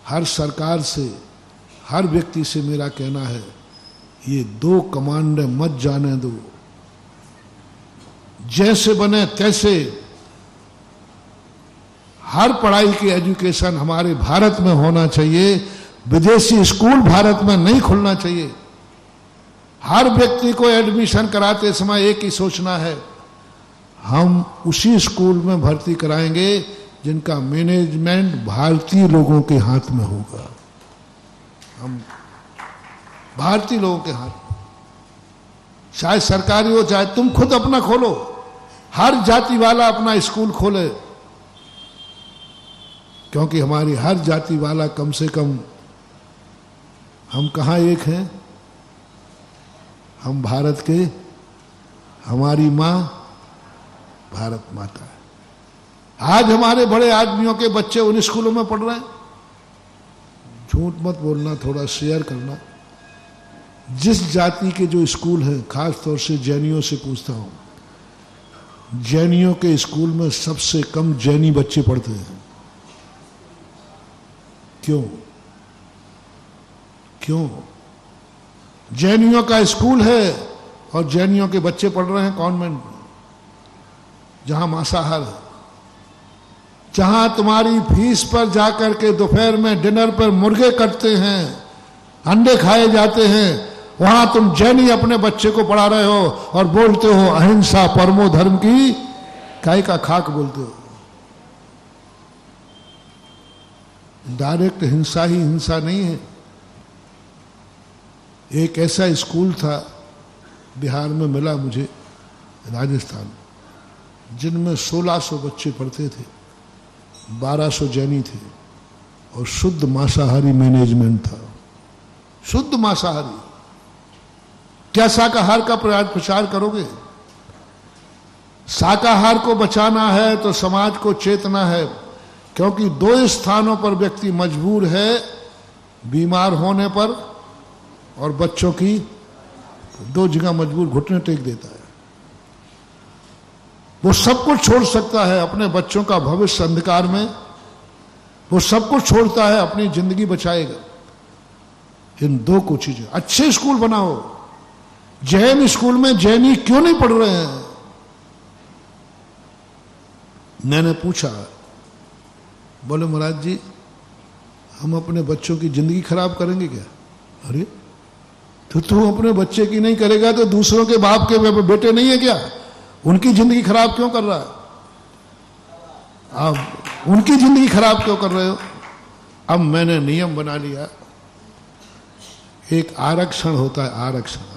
हर सरकार से, हर व्यक्ति से मेरा कहना है, ये दो कमांड मत जाने दो। जैसे बने तैसे हर पढ़ाई की एजुकेशन हमारे भारत में होना चाहिए, विदेशी स्कूल भारत में नहीं खुलना चाहिए। हर व्यक्ति को एडमिशन कराते समय एक ही सोचना है, हम उसी स्कूल में भर्ती कराएंगे जिनका मैनेजमेंट भारतीय लोगों के हाथ में होगा। हम भारतीय लोगों के हाथ में, चाहे सरकारी हो चाहे तुम खुद अपना खोलो, हर जाति वाला अपना स्कूल खोले, क्योंकि हमारी हर जाति वाला कम से कम, हम कहाँ एक हैं, हम भारत के, हमारी माँ भारत माता है। आज हमारे बड़े आदमियों के बच्चे उन स्कूलों में पढ़ रहे हैं। झूठ मत बोलना, थोड़ा शेयर करना। जिस जाति के जो स्कूल हैं, खास तौर से जैनियों से पूछता हूं, जैनियों के स्कूल में सबसे कम जैनी बच्चे पढ़ते हैं। क्यों? क्यों? जैनियों का स्कूल है और जैनियों के बच्चे पढ़ रहे हैं कॉन्वेंट में, जहां मांसाहार है, जहां तुम्हारी फीस पर जाकर के दोपहर में डिनर पर मुर्गे कटते हैं, अंडे खाए जाते हैं, वहां तुम जैनी अपने बच्चे को पढ़ा रहे हो और बोलते हो अहिंसा परमो धर्म की काय का खाक बोलते हो। डायरेक्ट हिंसा ही हिंसा नहीं है। एक ऐसा स्कूल था बिहार में मिला मुझे, राजस्थान, जिनमें 1600 बच्चे पढ़ते थे, 1200 जैनी थे और शुद्ध मांसाहारी मैनेजमेंट था। शुद्ध मांसाहारी। क्या शाकाहार का प्रचार करोगे? शाकाहार को बचाना है तो समाज को चेतना है, क्योंकि दो स्थानों पर व्यक्ति मजबूर है, बीमार होने पर और बच्चों की, दो जगह मजबूर घुटने टेक देता है। वो सब कुछ छोड़ सकता है अपने बच्चों का भविष्य अंधकार में, वो सब कुछ छोड़ता है, अपनी जिंदगी बचाएगा। इन दो को चीजें, अच्छे स्कूल बनाओ। जैन स्कूल में जैनी क्यों नहीं पढ़ रहे हैं? मैंने पूछा, बोले महाराज जी हम अपने बच्चों की जिंदगी खराब करेंगे क्या? अरे तो तू अपने बच्चे की नहीं करेगा तो दूसरों के बाप के बेटे नहीं है क्या? उनकी जिंदगी खराब क्यों कर रहा है? आप उनकी जिंदगी खराब क्यों कर रहे हो? अब मैंने नियम बना लिया, एक आरक्षण होता है, आरक्षण।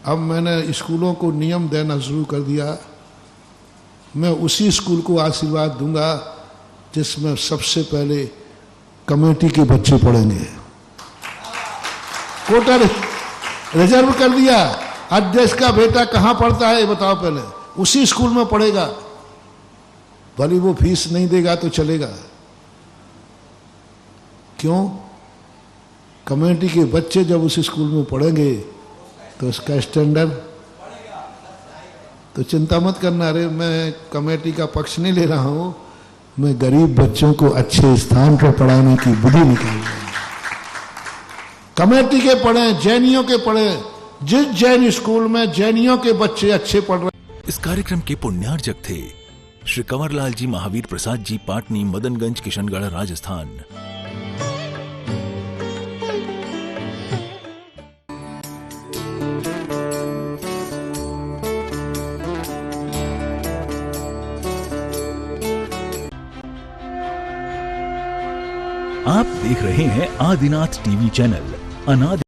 अब मैंने स्कूलों को नियम देना शुरू कर दिया, मैं उसी स्कूल को आशीर्वाद दूंगा जिसमें सबसे पहले कमेटी के बच्चे पढ़ेंगे। कोटा रिजर्व कर दिया, अध्यक्ष का बेटा कहां पढ़ता है बताओ, पहले उसी स्कूल में पढ़ेगा, भले वो फीस नहीं देगा तो चलेगा। क्यों? कमेटी के बच्चे जब उस स्कूल में पढ़ेंगे तो उसका स्टैंडर्ड, तो चिंता मत करना। रे मैं कमेटी का पक्ष नहीं ले रहा हूं, मैं गरीब बच्चों को अच्छे स्थान पर पढ़ाने की विधि निकाल रहा हूं। कमेटी के पढ़े, जैनियों के पढ़े, जिस जैन स्कूल में जैनियों के बच्चे अच्छे पढ़ रहे। इस कार्यक्रम के पुण्यार्जक थे श्री कंवरलाल जी महावीर प्रसाद जी, पाटनी, मदनगंज, किशनगढ़, राजस्थान। आप देख रहे हैं आदिनाथ टीवी चैनल अनादि